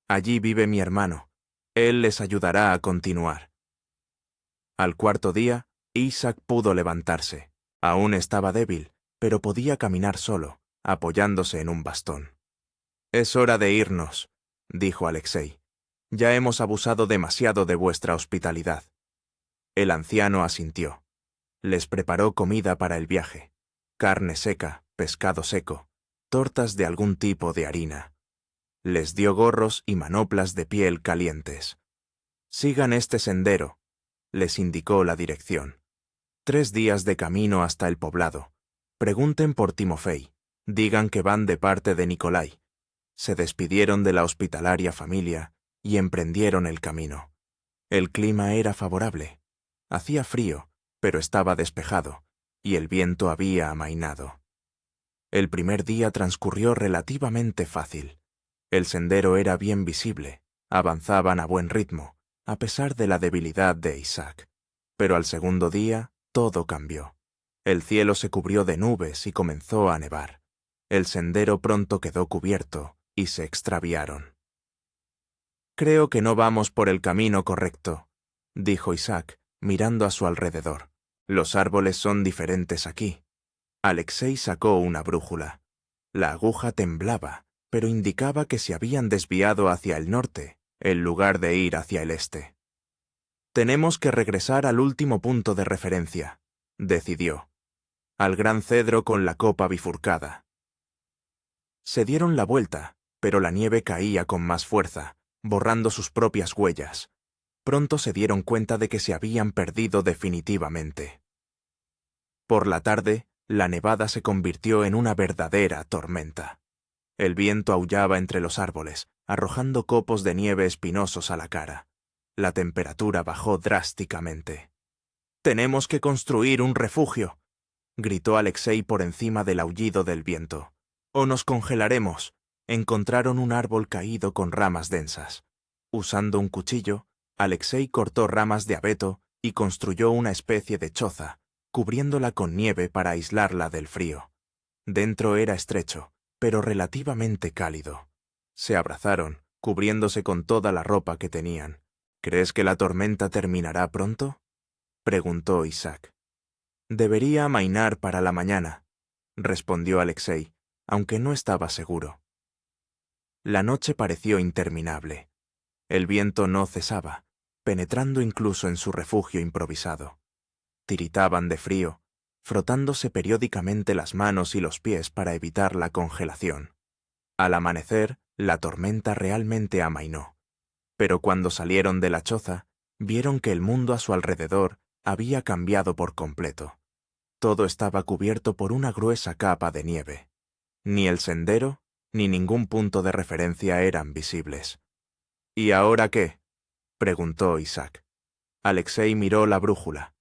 Allí vive mi hermano. Él les ayudará a continuar. Al 4.º día, Isaac pudo levantarse. Aún estaba débil, pero podía caminar solo, apoyándose en un bastón. «Es hora de irnos», dijo Alexei. «Ya hemos abusado demasiado de vuestra hospitalidad». El anciano asintió. Les preparó comida para el viaje: carne seca, pescado seco, tortas de algún tipo de harina. Les dio gorros y manoplas de piel calientes. «Sigan este sendero», les indicó la dirección. 3 días de camino hasta el poblado. Pregunten por Timofei. Digan que van de parte de Nikolai. Se despidieron de la hospitalaria familia y emprendieron el camino. El clima era favorable. Hacía frío, pero estaba despejado, y el viento había amainado. El primer día transcurrió relativamente fácil. El sendero era bien visible, avanzaban a buen ritmo, a pesar de la debilidad de Isaac. Pero al segundo día, todo cambió. El cielo se cubrió de nubes y comenzó a nevar. El sendero pronto quedó cubierto y se extraviaron. «Creo que no vamos por el camino correcto», dijo Isaac, mirando a su alrededor. «Los árboles son diferentes aquí». Alexei sacó una brújula. La aguja temblaba, pero indicaba que se habían desviado hacia el norte, en lugar de ir hacia el este. «Tenemos que regresar al último punto de referencia», decidió. «Al gran cedro con la copa bifurcada». Se dieron la vuelta, pero la nieve caía con más fuerza, borrando sus propias huellas. Pronto se dieron cuenta de que se habían perdido definitivamente. Por la tarde, la nevada se convirtió en una verdadera tormenta. El viento aullaba entre los árboles, arrojando copos de nieve espinosos a la cara. La temperatura bajó drásticamente. «Tenemos que construir un refugio», gritó Alexei por encima del aullido del viento. «O nos congelaremos». Encontraron un árbol caído con ramas densas. Usando un cuchillo, Alexei cortó ramas de abeto y construyó una especie de choza, cubriéndola con nieve para aislarla del frío. Dentro era estrecho, pero relativamente cálido. Se abrazaron, cubriéndose con toda la ropa que tenían. «¿Crees que la tormenta terminará pronto?», preguntó Isaac. «Debería amainar para la mañana», respondió Alexei, aunque no estaba seguro. La noche pareció interminable. El viento no cesaba, penetrando incluso en su refugio improvisado. Tiritaban de frío, frotándose periódicamente las manos y los pies para evitar la congelación. Al amanecer, la tormenta realmente amainó. Pero cuando salieron de la choza, vieron que el mundo a su alrededor había cambiado por completo. Todo estaba cubierto por una gruesa capa de nieve. Ni el sendero, ni ningún punto de referencia eran visibles. ¿Y ahora qué?, preguntó Isaac. Alexei miró la brújula.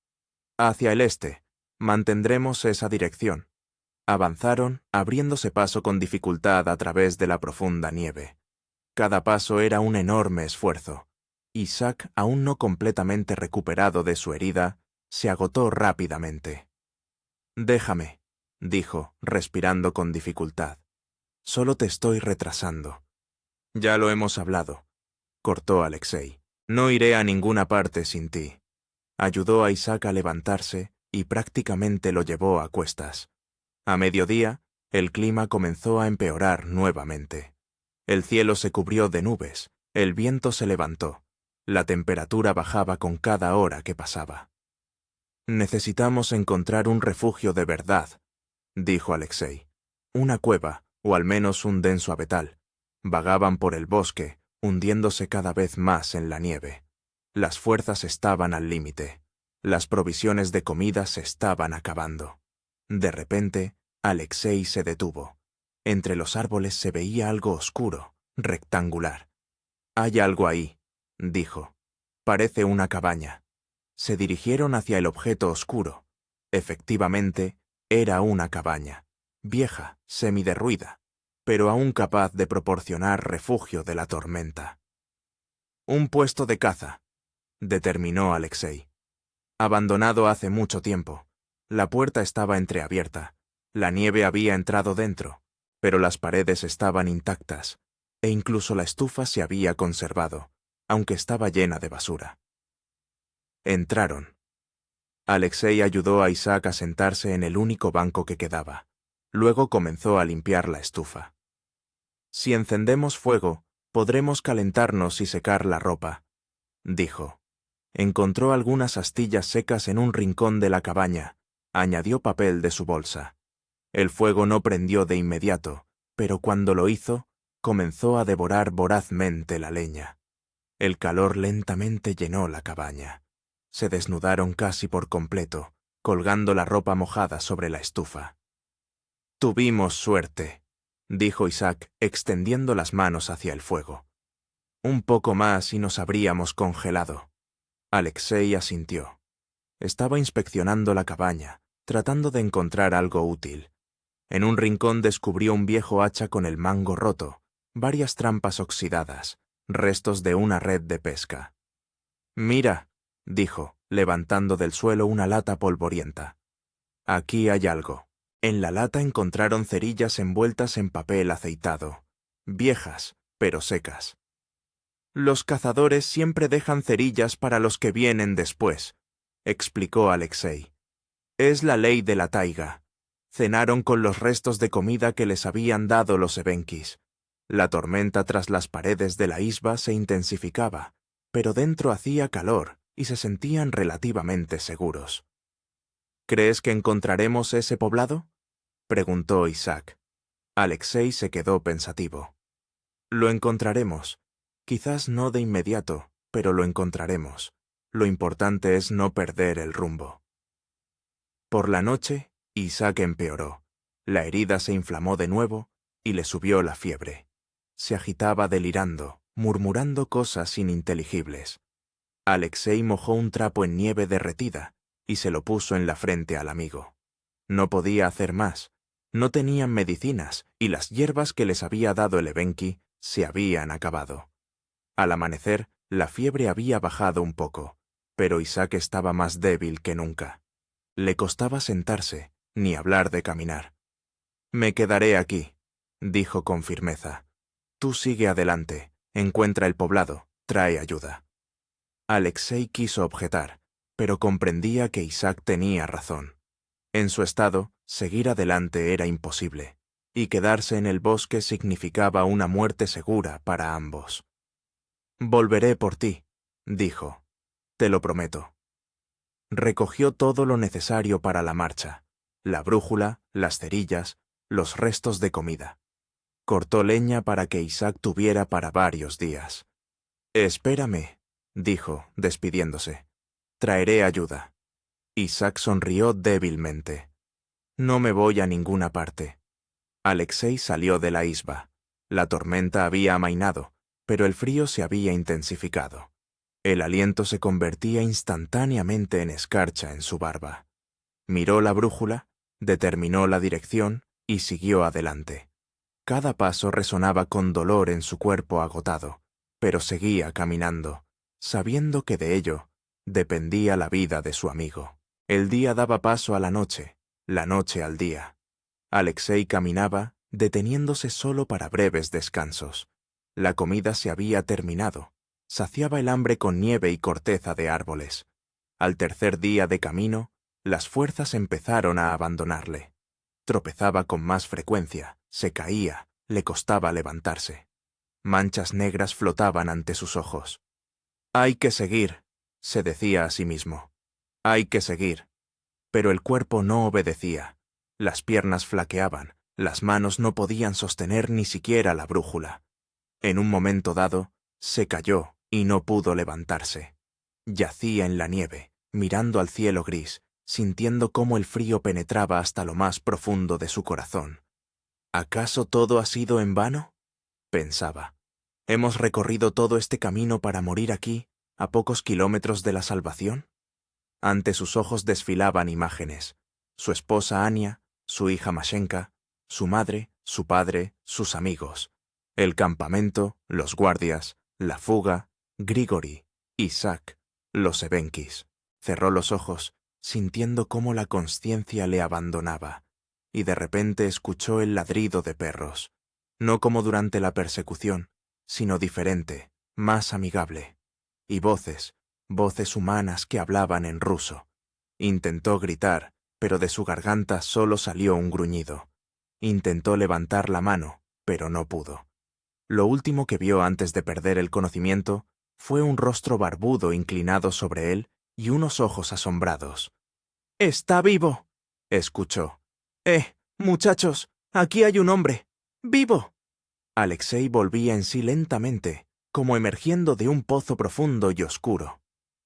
Hacia el este. Mantendremos esa dirección. Avanzaron, abriéndose paso con dificultad a través de la profunda nieve. Cada paso era un enorme esfuerzo. Isaac, aún no completamente recuperado de su herida, se agotó rápidamente. «Déjame», dijo, respirando con dificultad. «Solo te estoy retrasando». «Ya lo hemos hablado», cortó Alexei. «No iré a ninguna parte sin ti». Ayudó a Isaac a levantarse y prácticamente lo llevó a cuestas. A mediodía, el clima comenzó a empeorar nuevamente. El cielo se cubrió de nubes, el viento se levantó, la temperatura bajaba con cada hora que pasaba. «Necesitamos encontrar un refugio de verdad», dijo Alexei. «Una cueva, o al menos un denso abetal». Vagaban por el bosque, hundiéndose cada vez más en la nieve. Las fuerzas estaban al límite. Las provisiones de comida se estaban acabando. De repente, Alexei se detuvo. Entre los árboles se veía algo oscuro, rectangular. «Hay algo ahí», dijo. «Parece una cabaña». Se dirigieron hacia el objeto oscuro. Efectivamente, era una cabaña, vieja, semiderruida, pero aún capaz de proporcionar refugio de la tormenta. «Un puesto de caza», determinó Alexei. «Abandonado hace mucho tiempo. La puerta estaba entreabierta. La nieve había entrado dentro, pero las paredes estaban intactas, e incluso la estufa se había conservado, aunque estaba llena de basura». Entraron. Alexei ayudó a Isaac a sentarse en el único banco que quedaba. Luego comenzó a limpiar la estufa. «Si encendemos fuego, podremos calentarnos y secar la ropa», dijo. Encontró algunas astillas secas en un rincón de la cabaña. Añadió papel de su bolsa. El fuego no prendió de inmediato, pero cuando lo hizo, comenzó a devorar vorazmente la leña. El calor lentamente llenó la cabaña. Se desnudaron casi por completo, colgando la ropa mojada sobre la estufa. «Tuvimos suerte», dijo Isaac, extendiendo las manos hacia el fuego. «Un poco más y nos habríamos congelado». Alexei asintió. Estaba inspeccionando la cabaña, tratando de encontrar algo útil. En un rincón descubrió un viejo hacha con el mango roto, varias trampas oxidadas, restos de una red de pesca. «Mira», dijo, levantando del suelo una lata polvorienta. «Aquí hay algo». En la lata encontraron cerillas envueltas en papel aceitado, viejas, pero secas. «Los cazadores siempre dejan cerillas para los que vienen después», explicó Alexei. «Es la ley de la taiga. Cenaron con los restos de comida que les habían dado los evenkis. La tormenta tras las paredes de la isba se intensificaba, pero dentro hacía calor y se sentían relativamente seguros». «¿Crees que encontraremos ese poblado?», preguntó Isaac. Alexei se quedó pensativo. «Lo encontraremos. Quizás no de inmediato, pero lo encontraremos. Lo importante es no perder el rumbo». Por la noche, Isaac empeoró. La herida se inflamó de nuevo y le subió la fiebre. Se agitaba delirando, murmurando cosas ininteligibles. Alexei mojó un trapo en nieve derretida y se lo puso en la frente al amigo. No podía hacer más. No tenían medicinas y las hierbas que les había dado el evenki se habían acabado. Al amanecer, la fiebre había bajado un poco, pero Isaac estaba más débil que nunca. Le costaba sentarse, ni hablar de caminar. «Me quedaré aquí», dijo con firmeza. «Tú sigue adelante, encuentra el poblado, trae ayuda». Alexei quiso objetar, pero comprendía que Isaac tenía razón. En su estado, seguir adelante era imposible, y quedarse en el bosque significaba una muerte segura para ambos. «Volveré por ti», dijo. «Te lo prometo». Recogió todo lo necesario para la marcha: la brújula, las cerillas, los restos de comida. Cortó leña para que Isaac tuviera para varios días. «Espérame», dijo, despidiéndose. «Traeré ayuda». Isaac sonrió débilmente. No me voy a ninguna parte. Alexei salió de la isba. La tormenta había amainado, pero el frío se había intensificado. El aliento se convertía instantáneamente en escarcha en su barba. Miró la brújula, determinó la dirección y siguió adelante. Cada paso resonaba con dolor en su cuerpo agotado, pero seguía caminando, sabiendo que de ello dependía la vida de su amigo. El día daba paso a la noche al día. Alexei caminaba, deteniéndose solo para breves descansos. La comida se había terminado. Saciaba el hambre con nieve y corteza de árboles. Al tercer día de camino, las fuerzas empezaron a abandonarle. Tropezaba con más frecuencia, se caía, le costaba levantarse. Manchas negras flotaban ante sus ojos. «Hay que seguir», se decía a sí mismo. «Hay que seguir». Pero el cuerpo no obedecía. Las piernas flaqueaban, las manos no podían sostener ni siquiera la brújula. En un momento dado, se cayó y no pudo levantarse. Yacía en la nieve, mirando al cielo gris, sintiendo cómo el frío penetraba hasta lo más profundo de su corazón. ¿Acaso todo ha sido en vano?, pensaba. ¿Hemos recorrido todo este camino para morir aquí, a pocos kilómetros de la salvación? Ante sus ojos desfilaban imágenes. Su esposa Ania, su hija Mashenka, su madre, su padre, sus amigos. El campamento, los guardias, la fuga, Grigori, Isaac, los Evenkis. Cerró los ojos, sintiendo cómo la consciencia le abandonaba, y de repente escuchó el ladrido de perros, no como durante la persecución, sino diferente, más amigable, y voces humanas que hablaban en ruso. Intentó gritar, pero de su garganta solo salió un gruñido. Intentó levantar la mano, pero no pudo. Lo último que vio antes de perder el conocimiento fue un rostro barbudo inclinado sobre él y unos ojos asombrados. «¡Está vivo!», escuchó. Muchachos, aquí hay un hombre. ¡Vivo!». Alexei volvía en sí lentamente, como emergiendo de un pozo profundo y oscuro.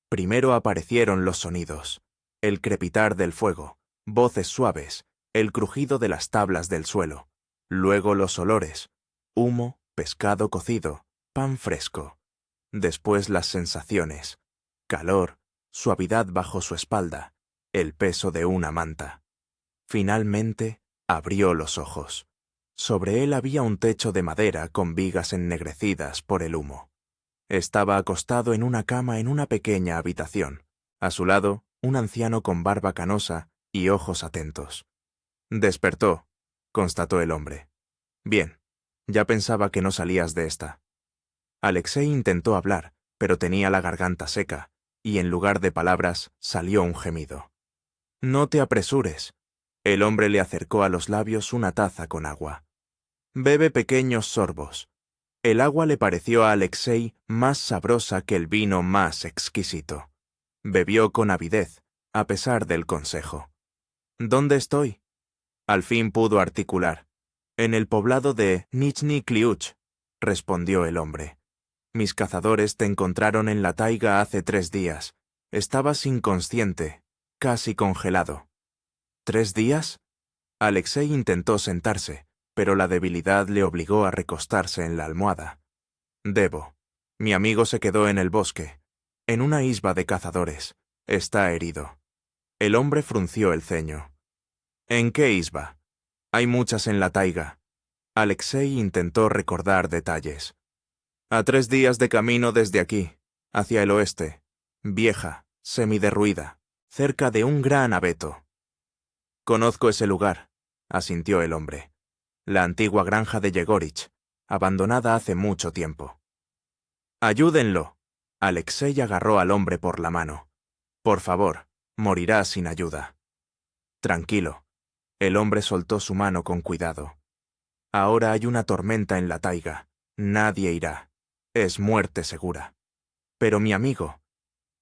Primero aparecieron los sonidos, el crepitar del fuego, voces suaves, el crujido de las tablas del suelo. Luego los olores, humo, pescado cocido, pan fresco. Después las sensaciones, calor, suavidad bajo su espalda, el peso de una manta. Finalmente, abrió los ojos. Sobre él había un techo de madera con vigas ennegrecidas por el humo. Estaba acostado en una cama en una pequeña habitación. A su lado, un anciano con barba canosa y ojos atentos. «Despertó», constató el hombre. «Bien, ya pensaba que no salías de esta». Alexei intentó hablar, pero tenía la garganta seca, y en lugar de palabras salió un gemido. «No te apresures». El hombre le acercó a los labios una taza con agua. «Bebe pequeños sorbos». El agua le pareció a Alexei más sabrosa que el vino más exquisito. Bebió con avidez, a pesar del consejo. «¿Dónde estoy?». Al fin pudo articular. «En el poblado de Nizhny Kliuch», respondió el hombre. «Mis cazadores te encontraron en la taiga hace 3 días. Estabas inconsciente, casi congelado». «¿3 días?». Alexei intentó sentarse, pero la debilidad le obligó a recostarse en la almohada. «Debo. Mi amigo se quedó en el bosque, en una isba de cazadores. Está herido». El hombre frunció el ceño. «¿En qué isba?». «Hay muchas en la taiga». Alexei intentó recordar detalles. «A 3 días de camino desde aquí, hacia el oeste. Vieja, semiderruida, cerca de un gran abeto». «Conozco ese lugar», asintió el hombre. «La antigua granja de Yegorich, abandonada hace mucho tiempo». «Ayúdenlo». Alexei agarró al hombre por la mano. «Por favor, morirá sin ayuda». «Tranquilo». El hombre soltó su mano con cuidado. «Ahora hay una tormenta en la taiga. Nadie irá. Es muerte segura. Pero mi amigo,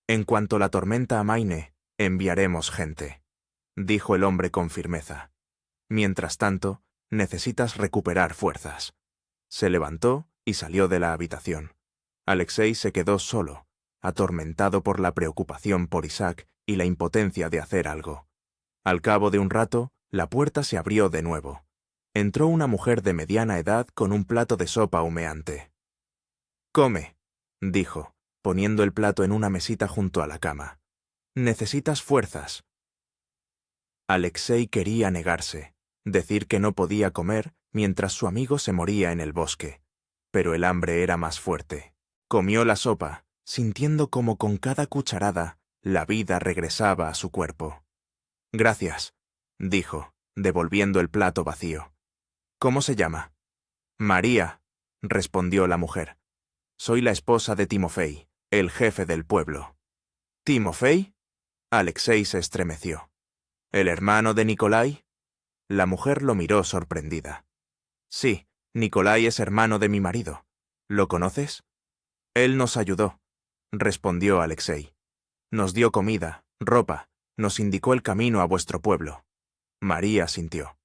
en cuanto la tormenta amaine, enviaremos gente», dijo el hombre con firmeza. «Mientras tanto, necesitas recuperar fuerzas». Se levantó y salió de la habitación. Alexei se quedó solo, atormentado por la preocupación por Isaac y la impotencia de hacer algo. Al cabo de un rato, la puerta se abrió de nuevo. Entró una mujer de mediana edad con un plato de sopa humeante. «Come», dijo, poniendo el plato en una mesita junto a la cama. «Necesitas fuerzas». Alexei quería negarse, decir que no podía comer mientras su amigo se moría en el bosque. Pero el hambre era más fuerte. Comió la sopa, sintiendo como con cada cucharada la vida regresaba a su cuerpo. «Gracias», dijo, devolviendo el plato vacío. «¿Cómo se llama?» «María», respondió la mujer. «Soy la esposa de Timofei, el jefe del pueblo». «¿Timofei?» Alexei se estremeció. «¿El hermano de Nikolai?» La mujer lo miró sorprendida. «Sí, Nikolai es hermano de mi marido. ¿Lo conoces?» «Él nos ayudó», respondió Alexei. «Nos dio comida, ropa, nos indicó el camino a vuestro pueblo». María sintió.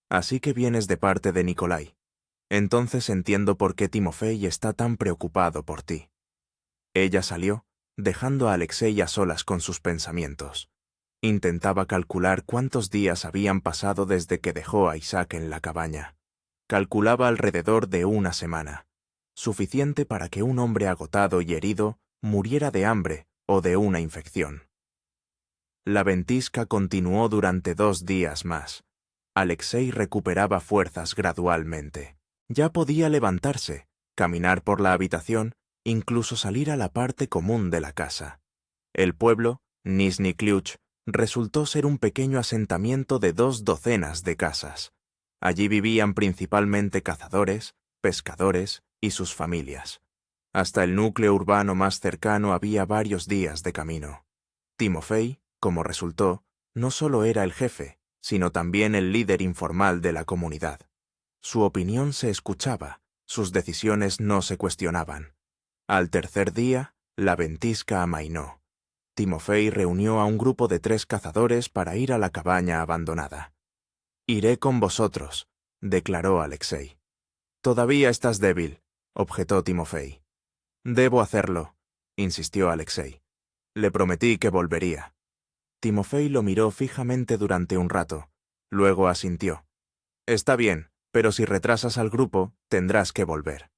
«Así que vienes de parte de Nikolai. Entonces entiendo por qué Timofei está tan preocupado por ti». Ella salió, dejando a Alexei a solas con sus pensamientos. Intentaba calcular cuántos días habían pasado desde que dejó a Isaac en la cabaña. Calculaba alrededor de una semana, suficiente para que un hombre agotado y herido muriera de hambre o de una infección. La ventisca continuó durante 2 días más. Alexei recuperaba fuerzas gradualmente. Ya podía levantarse, caminar por la habitación, incluso salir a la parte común de la casa. El pueblo, Nizhny Klyuch, resultó ser un pequeño asentamiento de 2 docenas de casas. Allí vivían principalmente cazadores, pescadores y sus familias. Hasta el núcleo urbano más cercano había varios días de camino. Timofei, como resultó, no solo era el jefe, sino también el líder informal de la comunidad. Su opinión se escuchaba, sus decisiones no se cuestionaban. Al tercer día, la ventisca amainó. Timofei reunió a un grupo de 3 cazadores para ir a la cabaña abandonada. «Iré con vosotros», declaró Alexei. «Todavía estás débil», objetó Timofei. «Debo hacerlo», insistió Alexei. «Le prometí que volvería». Timofei lo miró fijamente durante un rato. Luego asintió. «Está bien, pero si retrasas al grupo, tendrás que volver».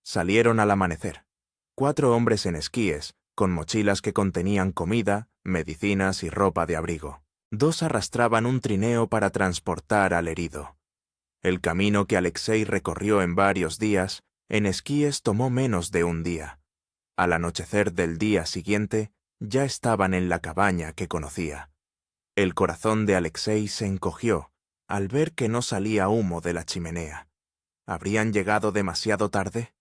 Salieron al amanecer. 4 hombres en esquíes, con mochilas que contenían comida, medicinas y ropa de abrigo. 2 arrastraban un trineo para transportar al herido. El camino que Alexei recorrió en varios días, en esquíes tomó menos de un día. Al anochecer del día siguiente, ya estaban en la cabaña que conocía. El corazón de Alexei se encogió al ver que no salía humo de la chimenea. ¿Habrían llegado demasiado tarde?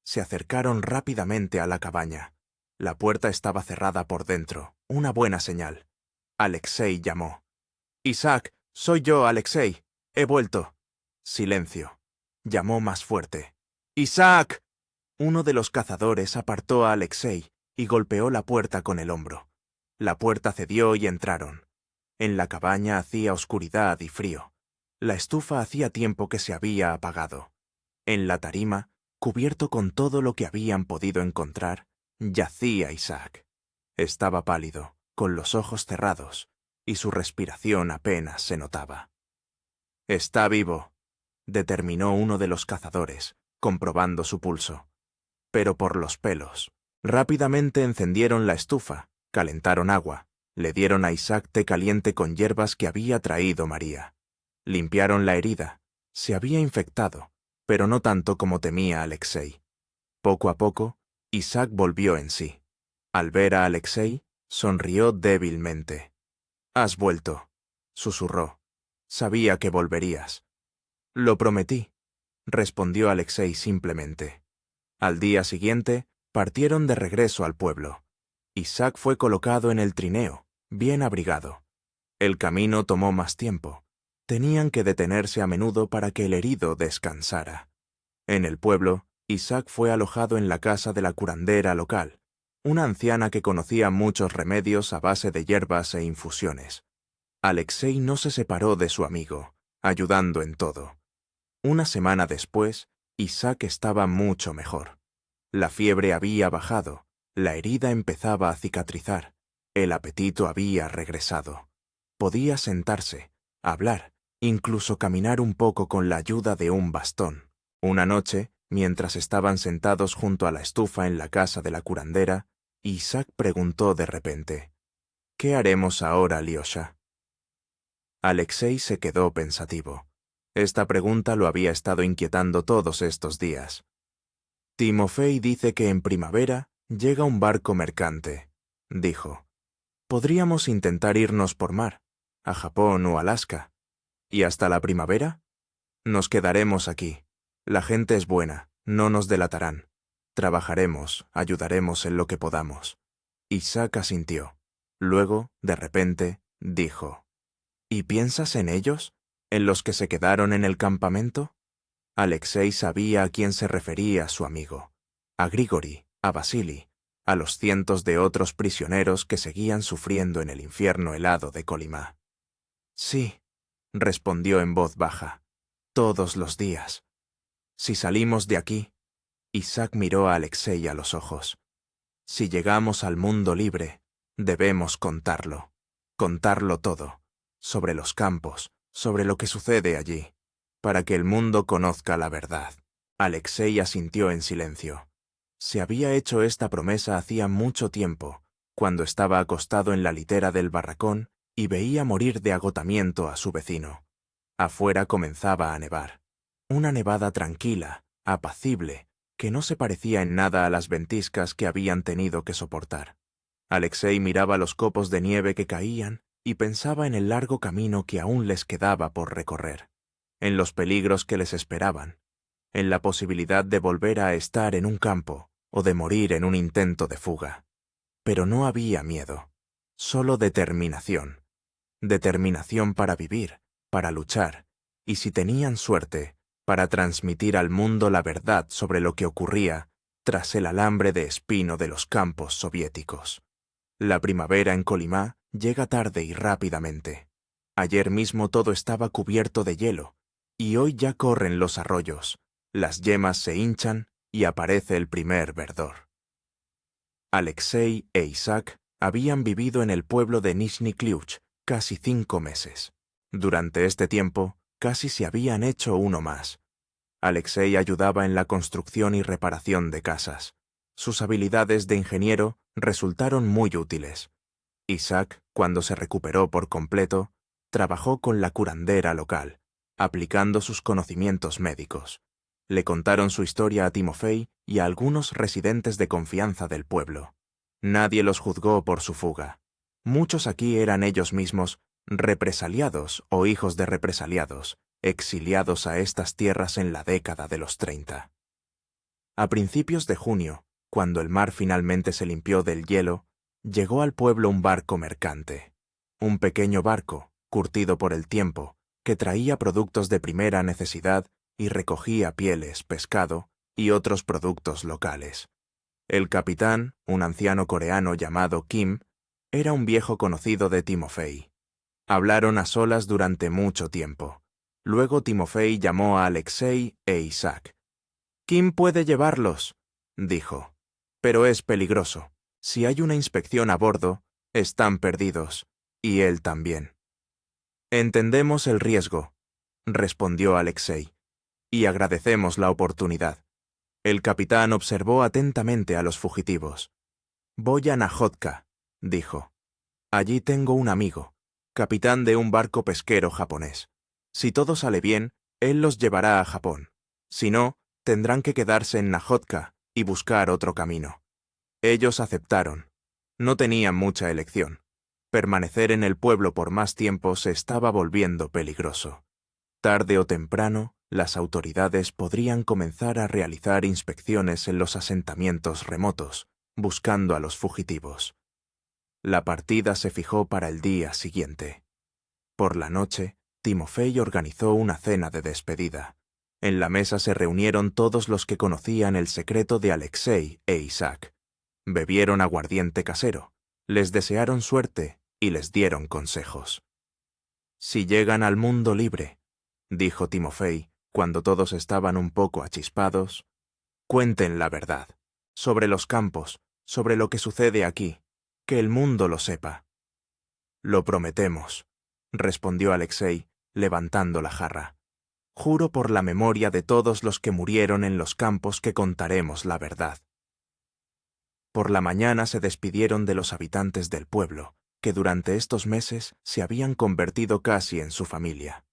Se acercaron rápidamente a la cabaña. La puerta estaba cerrada por dentro, una buena señal. Alexei llamó. «Isaac, soy yo, Alexei. He vuelto». Silencio. Llamó más fuerte. «¡Isaac!». Uno de los cazadores apartó a Alexei y golpeó la puerta con el hombro. La puerta cedió y entraron. En la cabaña hacía oscuridad y frío. La estufa hacía tiempo que se había apagado. En la tarima, cubierto con todo lo que habían podido encontrar, yacía Isaac. Estaba pálido, con los ojos cerrados, y su respiración apenas se notaba. «Está vivo», determinó uno de los cazadores, comprobando su pulso. Pero por los pelos. Rápidamente encendieron la estufa, calentaron agua, le dieron a Isaac té caliente con hierbas que había traído María. Limpiaron la herida. Se había infectado, pero no tanto como temía Alexei. Poco a poco, Isaac volvió en sí. Al ver a Alexei, sonrió débilmente. «Has vuelto», susurró. «Sabía que volverías». «Lo prometí», respondió Alexei simplemente. Al día siguiente, partieron de regreso al pueblo. Isaac fue colocado en el trineo, bien abrigado. El camino tomó más tiempo. Tenían que detenerse a menudo para que el herido descansara. En el pueblo, Isaac fue alojado en la casa de la curandera local, una anciana que conocía muchos remedios a base de hierbas e infusiones. Alexei no se separó de su amigo, ayudando en todo. Una semana después, Isaac estaba mucho mejor. La fiebre había bajado, la herida empezaba a cicatrizar. El apetito había regresado. Podía sentarse, hablar, incluso caminar un poco con la ayuda de un bastón. Una noche, mientras estaban sentados junto a la estufa en la casa de la curandera, Isaac preguntó de repente: «¿Qué haremos ahora, Lyosha?». Alexei se quedó pensativo. Esta pregunta lo había estado inquietando todos estos días. «Timofei dice que en primavera llega un barco mercante», dijo. «Podríamos intentar irnos por mar, a Japón o Alaska. ¿Y hasta la primavera? Nos quedaremos aquí. La gente es buena, no nos delatarán. Trabajaremos, ayudaremos en lo que podamos». Isaac asintió. Luego, de repente, dijo: «¿Y piensas en ellos? ¿En los que se quedaron en el campamento?». Alexei sabía a quién se refería su amigo. A Grigori, a Vasili, a los cientos de otros prisioneros que seguían sufriendo en el infierno helado de Kolimá. «Sí», respondió en voz baja, «todos los días. Si salimos de aquí», Isaac miró a Alexei a los ojos, «si llegamos al mundo libre, debemos contarlo todo, sobre los campos, sobre lo que sucede allí, para que el mundo conozca la verdad». Alexei asintió en silencio. Se había hecho esta promesa hacía mucho tiempo, cuando estaba acostado en la litera del barracón y veía morir de agotamiento a su vecino. Afuera comenzaba a nevar. Una nevada tranquila, apacible, que no se parecía en nada a las ventiscas que habían tenido que soportar. Alexei miraba los copos de nieve que caían y pensaba en el largo camino que aún les quedaba por recorrer, en los peligros que les esperaban, en la posibilidad de volver a estar en un campo o de morir en un intento de fuga. Pero no había miedo, solo determinación. Determinación para vivir, para luchar, y si tenían suerte, para transmitir al mundo la verdad sobre lo que ocurría tras el alambre de espino de los campos soviéticos. La primavera en Kolimá llega tarde y rápidamente. Ayer mismo todo estaba cubierto de hielo, y hoy ya corren los arroyos, las yemas se hinchan y aparece el primer verdor. Alexei e Isaac habían vivido en el pueblo de Nizhny Kliuch casi 5 meses. Durante este tiempo, casi se habían hecho uno más. Alexei ayudaba en la construcción y reparación de casas. Sus habilidades de ingeniero resultaron muy útiles. Isaac, cuando se recuperó por completo, trabajó con la curandera local, aplicando sus conocimientos médicos. Le contaron su historia a Timofei y a algunos residentes de confianza del pueblo. Nadie los juzgó por su fuga. Muchos aquí eran ellos mismos represaliados o hijos de represaliados, exiliados a estas tierras en la década de los 30. A principios de junio, cuando el mar finalmente se limpió del hielo, llegó al pueblo un barco mercante. Un pequeño barco, curtido por el tiempo, que traía productos de primera necesidad y recogía pieles, pescado y otros productos locales. El capitán, un anciano coreano llamado Kim, era un viejo conocido de Timofei. Hablaron a solas durante mucho tiempo. Luego Timofei llamó a Alexei e Isaac. «Kim puede llevarlos», dijo, «pero es peligroso. Si hay una inspección a bordo, están perdidos, y él también». «Entendemos el riesgo», respondió Alexei, «y agradecemos la oportunidad». El capitán observó atentamente a los fugitivos. «Voy a Najotka», dijo. «Allí tengo un amigo, capitán de un barco pesquero japonés. Si todo sale bien, él los llevará a Japón. Si no, tendrán que quedarse en Najotka y buscar otro camino». Ellos aceptaron. No tenían mucha elección. Permanecer en el pueblo por más tiempo se estaba volviendo peligroso. Tarde o temprano, las autoridades podrían comenzar a realizar inspecciones en los asentamientos remotos, buscando a los fugitivos. La partida se fijó para el día siguiente. Por la noche, Timofei organizó una cena de despedida. En la mesa se reunieron todos los que conocían el secreto de Alexei e Isaac. Bebieron aguardiente casero, les desearon suerte y les dieron consejos. «Si llegan al mundo libre», dijo Timofei, cuando todos estaban un poco achispados, «cuenten la verdad, sobre los campos, sobre lo que sucede aquí. Que el mundo lo sepa. Lo prometemos, respondió Alexei, levantando la jarra. Juro por la memoria de todos los que murieron en los campos que contaremos la verdad. Por la mañana se despidieron de los habitantes del pueblo, que durante estos meses se habían convertido casi en su familia.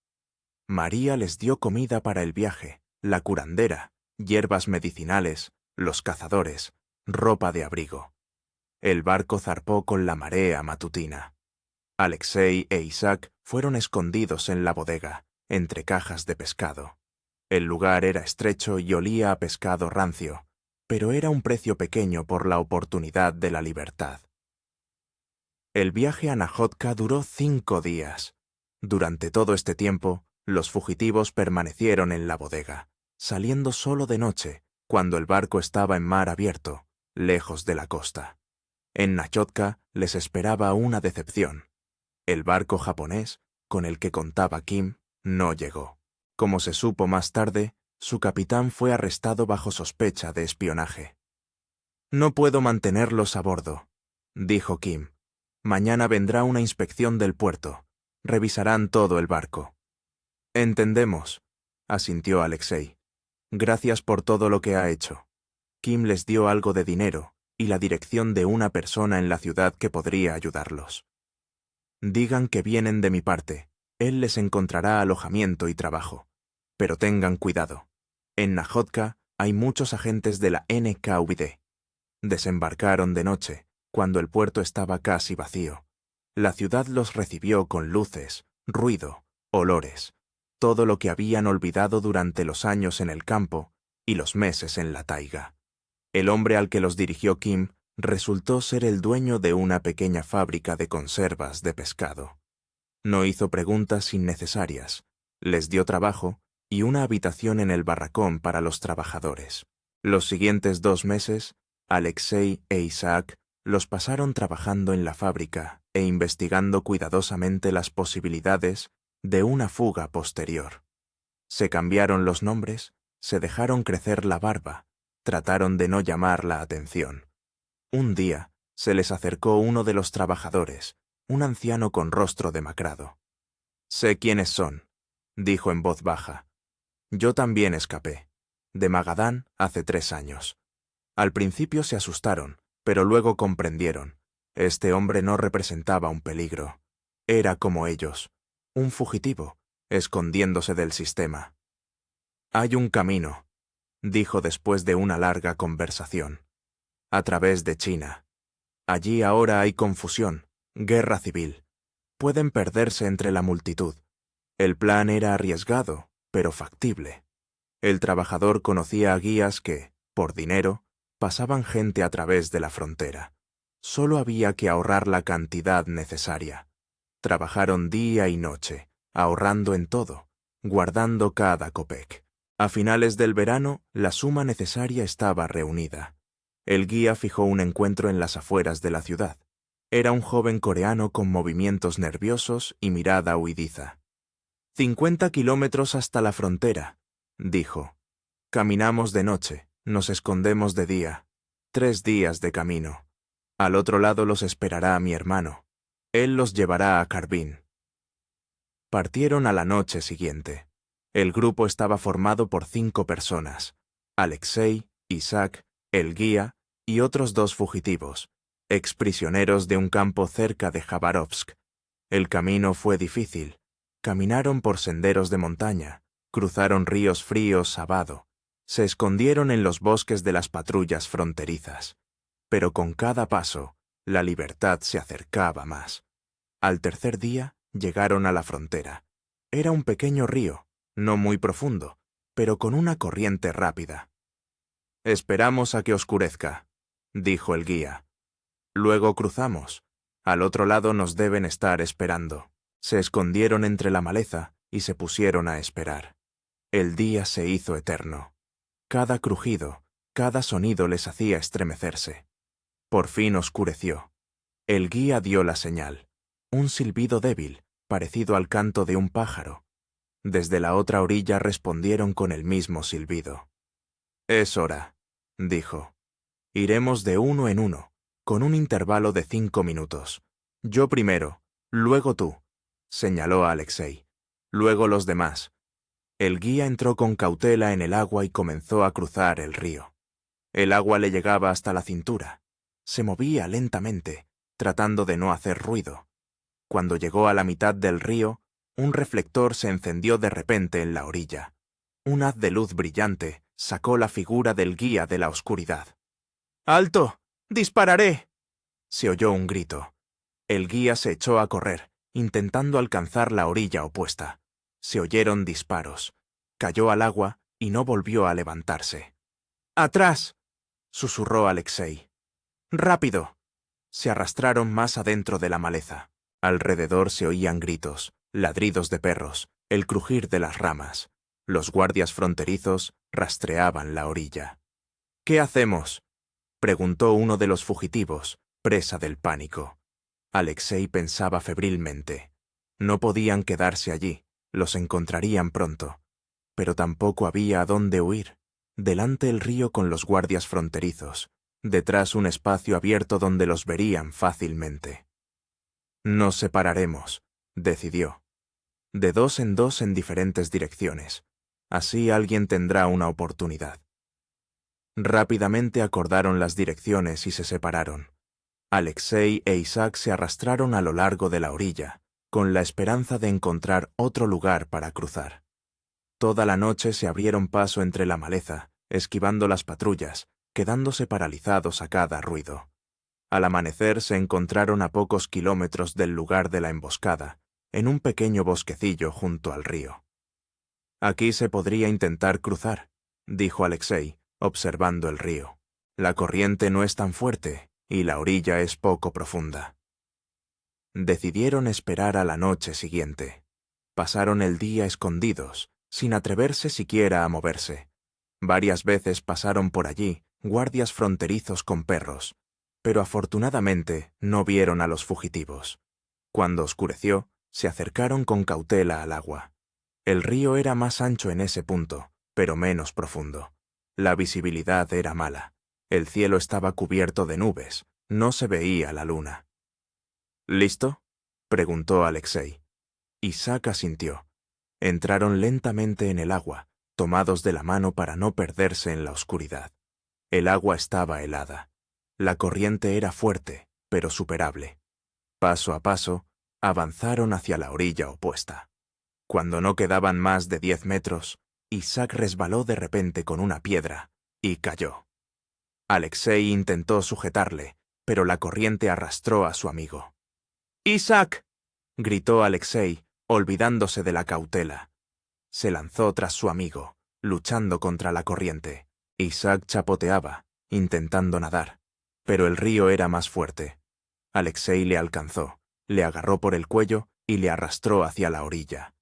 María les dio comida para el viaje, la curandera, hierbas medicinales, los cazadores, ropa de abrigo. El barco zarpó con la marea matutina. Alexei e Isaac fueron escondidos en la bodega, entre cajas de pescado. El lugar era estrecho y olía a pescado rancio, pero era un precio pequeño por la oportunidad de la libertad. El viaje a Najotka duró 5 días. Durante todo este tiempo, los fugitivos permanecieron en la bodega, saliendo solo de noche, cuando el barco estaba en mar abierto, lejos de la costa. En Najotka les esperaba una decepción. El barco japonés, con el que contaba Kim, no llegó. Como se supo más tarde, su capitán fue arrestado bajo sospecha de espionaje. «No puedo mantenerlos a bordo», dijo Kim. «Mañana vendrá una inspección del puerto. Revisarán todo el barco». «Entendemos», asintió Alexei. «Gracias por todo lo que ha hecho». Kim les dio algo de dinero y la dirección de una persona en la ciudad que podría ayudarlos. «Digan que vienen de mi parte. Él les encontrará alojamiento y trabajo. Pero tengan cuidado. En Najotka hay muchos agentes de la NKVD. Desembarcaron de noche, cuando el puerto estaba casi vacío. La ciudad los recibió con luces, ruido, olores, todo lo que habían olvidado durante los años en el campo y los meses en la taiga. El hombre al que los dirigió Kim resultó ser el dueño de una pequeña fábrica de conservas de pescado. No hizo preguntas innecesarias, les dio trabajo y una habitación en el barracón para los trabajadores. Los siguientes 2 meses, Alexei e Isaac los pasaron trabajando en la fábrica e investigando cuidadosamente las posibilidades de una fuga posterior. Se cambiaron los nombres, se dejaron crecer la barba, trataron de no llamar la atención. Un día se les acercó uno de los trabajadores, un anciano con rostro demacrado. «Sé quiénes son», dijo en voz baja. «Yo también escapé. De Magadán hace 3 años. Al principio se asustaron, pero luego comprendieron. Este hombre no representaba un peligro. Era como ellos, un fugitivo, escondiéndose del sistema». «Hay un camino», dijo después de una larga conversación. «A través de China. Allí ahora hay confusión, guerra civil. Pueden perderse entre la multitud. El plan era arriesgado, pero factible. El trabajador conocía a guías que, por dinero, pasaban gente a través de la frontera. Solo había que ahorrar la cantidad necesaria. Trabajaron día y noche, ahorrando en todo, guardando cada kopek. A finales del verano, la suma necesaria estaba reunida. El guía fijó un encuentro en las afueras de la ciudad. Era un joven coreano con movimientos nerviosos y mirada huidiza. 50 kilómetros hasta la frontera, dijo. Caminamos de noche, nos escondemos de día. 3 días de camino. Al otro lado los esperará mi hermano. Él los llevará a Carbín. Partieron a la noche siguiente. El grupo estaba formado por 5 personas: Alexei, Isaac, el guía y otros 2 fugitivos, exprisioneros de un campo cerca de Jabarovsk. El camino fue difícil. Caminaron por senderos de montaña, cruzaron ríos fríos a vado, se escondieron en los bosques de las patrullas fronterizas. Pero con cada paso, la libertad se acercaba más. Al tercer día, llegaron a la frontera. Era un pequeño río, no muy profundo, pero con una corriente rápida. «Esperamos a que oscurezca», dijo el guía. «Luego cruzamos. Al otro lado nos deben estar esperando». Se escondieron entre la maleza y se pusieron a esperar. El día se hizo eterno. Cada crujido, cada sonido les hacía estremecerse. Por fin oscureció. El guía dio la señal. Un silbido débil, parecido al canto de un pájaro. Desde la otra orilla respondieron con el mismo silbido. «Es hora», dijo. «Iremos de uno en uno. con un intervalo de 5 minutos. Yo primero, luego tú, señaló a Alexei. Luego los demás. El guía entró con cautela en el agua y comenzó a cruzar el río. El agua le llegaba hasta la cintura. Se movía lentamente, tratando de no hacer ruido. Cuando llegó a la mitad del río, un reflector se encendió de repente en la orilla. Un haz de luz brillante sacó la figura del guía de la oscuridad. ¡Alto! ¡Dispararé! Se oyó un grito. El guía se echó a correr, intentando alcanzar la orilla opuesta. Se oyeron disparos. Cayó al agua y no volvió a levantarse. ¡Atrás!, susurró Alexei. ¡Rápido! Se arrastraron más adentro de la maleza. Alrededor se oían gritos, ladridos de perros, el crujir de las ramas. Los guardias fronterizos rastreaban la orilla. ¿Qué hacemos?, preguntó uno de los fugitivos, presa del pánico. Alexei pensaba febrilmente. No podían quedarse allí, los encontrarían pronto. Pero tampoco había a dónde huir. Delante el río con los guardias fronterizos, detrás un espacio abierto donde los verían fácilmente. Nos separaremos, decidió. De dos en diferentes direcciones. Así alguien tendrá una oportunidad. Rápidamente acordaron las direcciones y se separaron. Alexei e Isaac se arrastraron a lo largo de la orilla, con la esperanza de encontrar otro lugar para cruzar. Toda la noche se abrieron paso entre la maleza, esquivando las patrullas, quedándose paralizados a cada ruido. Al amanecer se encontraron a pocos kilómetros del lugar de la emboscada, en un pequeño bosquecillo junto al río. Aquí se podría intentar cruzar, dijo Alexei, observando el río. La corriente no es tan fuerte y la orilla es poco profunda. Decidieron esperar a la noche siguiente. Pasaron el día escondidos, sin atreverse siquiera a moverse. Varias veces pasaron por allí guardias fronterizos con perros, pero afortunadamente no vieron a los fugitivos. Cuando oscureció, se acercaron con cautela al agua. El río era más ancho en ese punto, pero menos profundo. La visibilidad era mala. El cielo estaba cubierto de nubes, no se veía la luna. ¿Listo?, preguntó Alexei. Isaac asintió. Entraron lentamente en el agua, tomados de la mano para no perderse en la oscuridad. El agua estaba helada. La corriente era fuerte, pero superable. Paso a paso, avanzaron hacia la orilla opuesta. Cuando no quedaban más de 10 metros, Isaac resbaló de repente con una piedra y cayó. Alexei intentó sujetarle, pero la corriente arrastró a su amigo. ¡Isaac!, gritó Alexei, olvidándose de la cautela. Se lanzó tras su amigo, luchando contra la corriente. Isaac chapoteaba, intentando nadar, pero el río era más fuerte. Alexei le alcanzó, le agarró por el cuello y le arrastró hacia la orilla.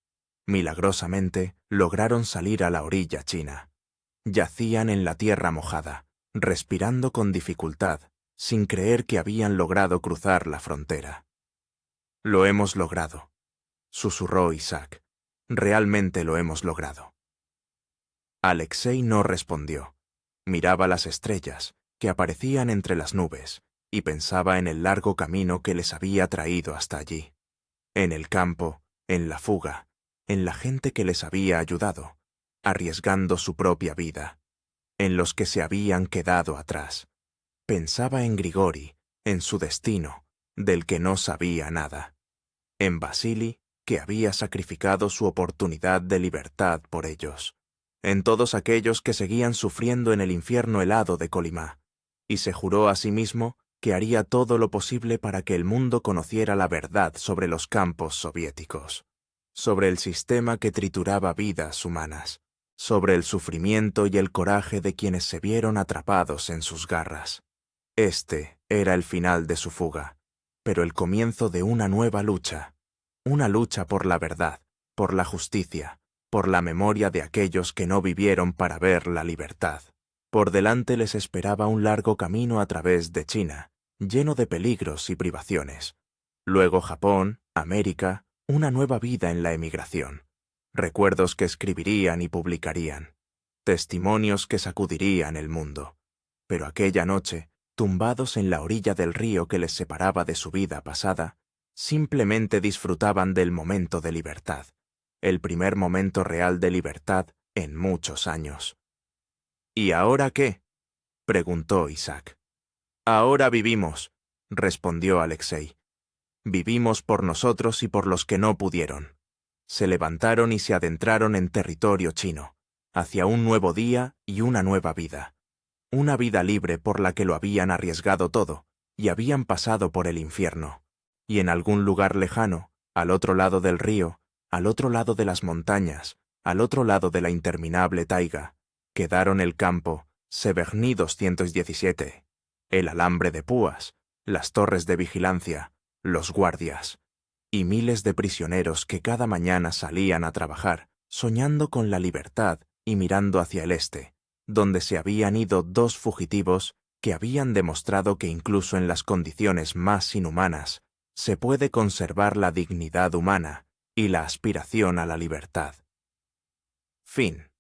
Milagrosamente, lograron salir a la orilla china. Yacían en la tierra mojada, respirando con dificultad, sin creer que habían logrado cruzar la frontera. «Lo hemos logrado», susurró Isaac. «Realmente lo hemos logrado». Alexei no respondió. Miraba las estrellas, que aparecían entre las nubes, y pensaba en el largo camino que les había traído hasta allí. En el campo, en la fuga, en la gente que les había ayudado, arriesgando su propia vida, en los que se habían quedado atrás. Pensaba en Grigori, en su destino, del que no sabía nada. En Vasili, que había sacrificado su oportunidad de libertad por ellos. En todos aquellos que seguían sufriendo en el infierno helado de Kolimá, y se juró a sí mismo que haría todo lo posible para que el mundo conociera la verdad sobre los campos soviéticos, sobre el sistema que trituraba vidas humanas, sobre el sufrimiento y el coraje de quienes se vieron atrapados en sus garras. Este era el final de su fuga, pero el comienzo de una nueva lucha, una lucha por la verdad, por la justicia, por la memoria de aquellos que no vivieron para ver la libertad. Por delante les esperaba un largo camino a través de China, lleno de peligros y privaciones. Luego Japón, América, una nueva vida en la emigración. Recuerdos que escribirían y publicarían. Testimonios que sacudirían el mundo. Pero aquella noche, tumbados en la orilla del río que les separaba de su vida pasada, simplemente disfrutaban del momento de libertad, el primer momento real de libertad en muchos años. ¿Y ahora qué?, preguntó Isaac. Ahora vivimos, respondió Alexei. Vivimos por nosotros y por los que no pudieron. Se levantaron y se adentraron en territorio chino, hacia un nuevo día y una nueva vida. Una vida libre por la que lo habían arriesgado todo y habían pasado por el infierno. Y en algún lugar lejano, al otro lado del río, al otro lado de las montañas, al otro lado de la interminable taiga, quedaron el campo, Severny 217, el alambre de púas, las torres de vigilancia, los guardias, y miles de prisioneros que cada mañana salían a trabajar, soñando con la libertad y mirando hacia el este, donde se habían ido 2 fugitivos que habían demostrado que incluso en las condiciones más inhumanas se puede conservar la dignidad humana y la aspiración a la libertad. Fin.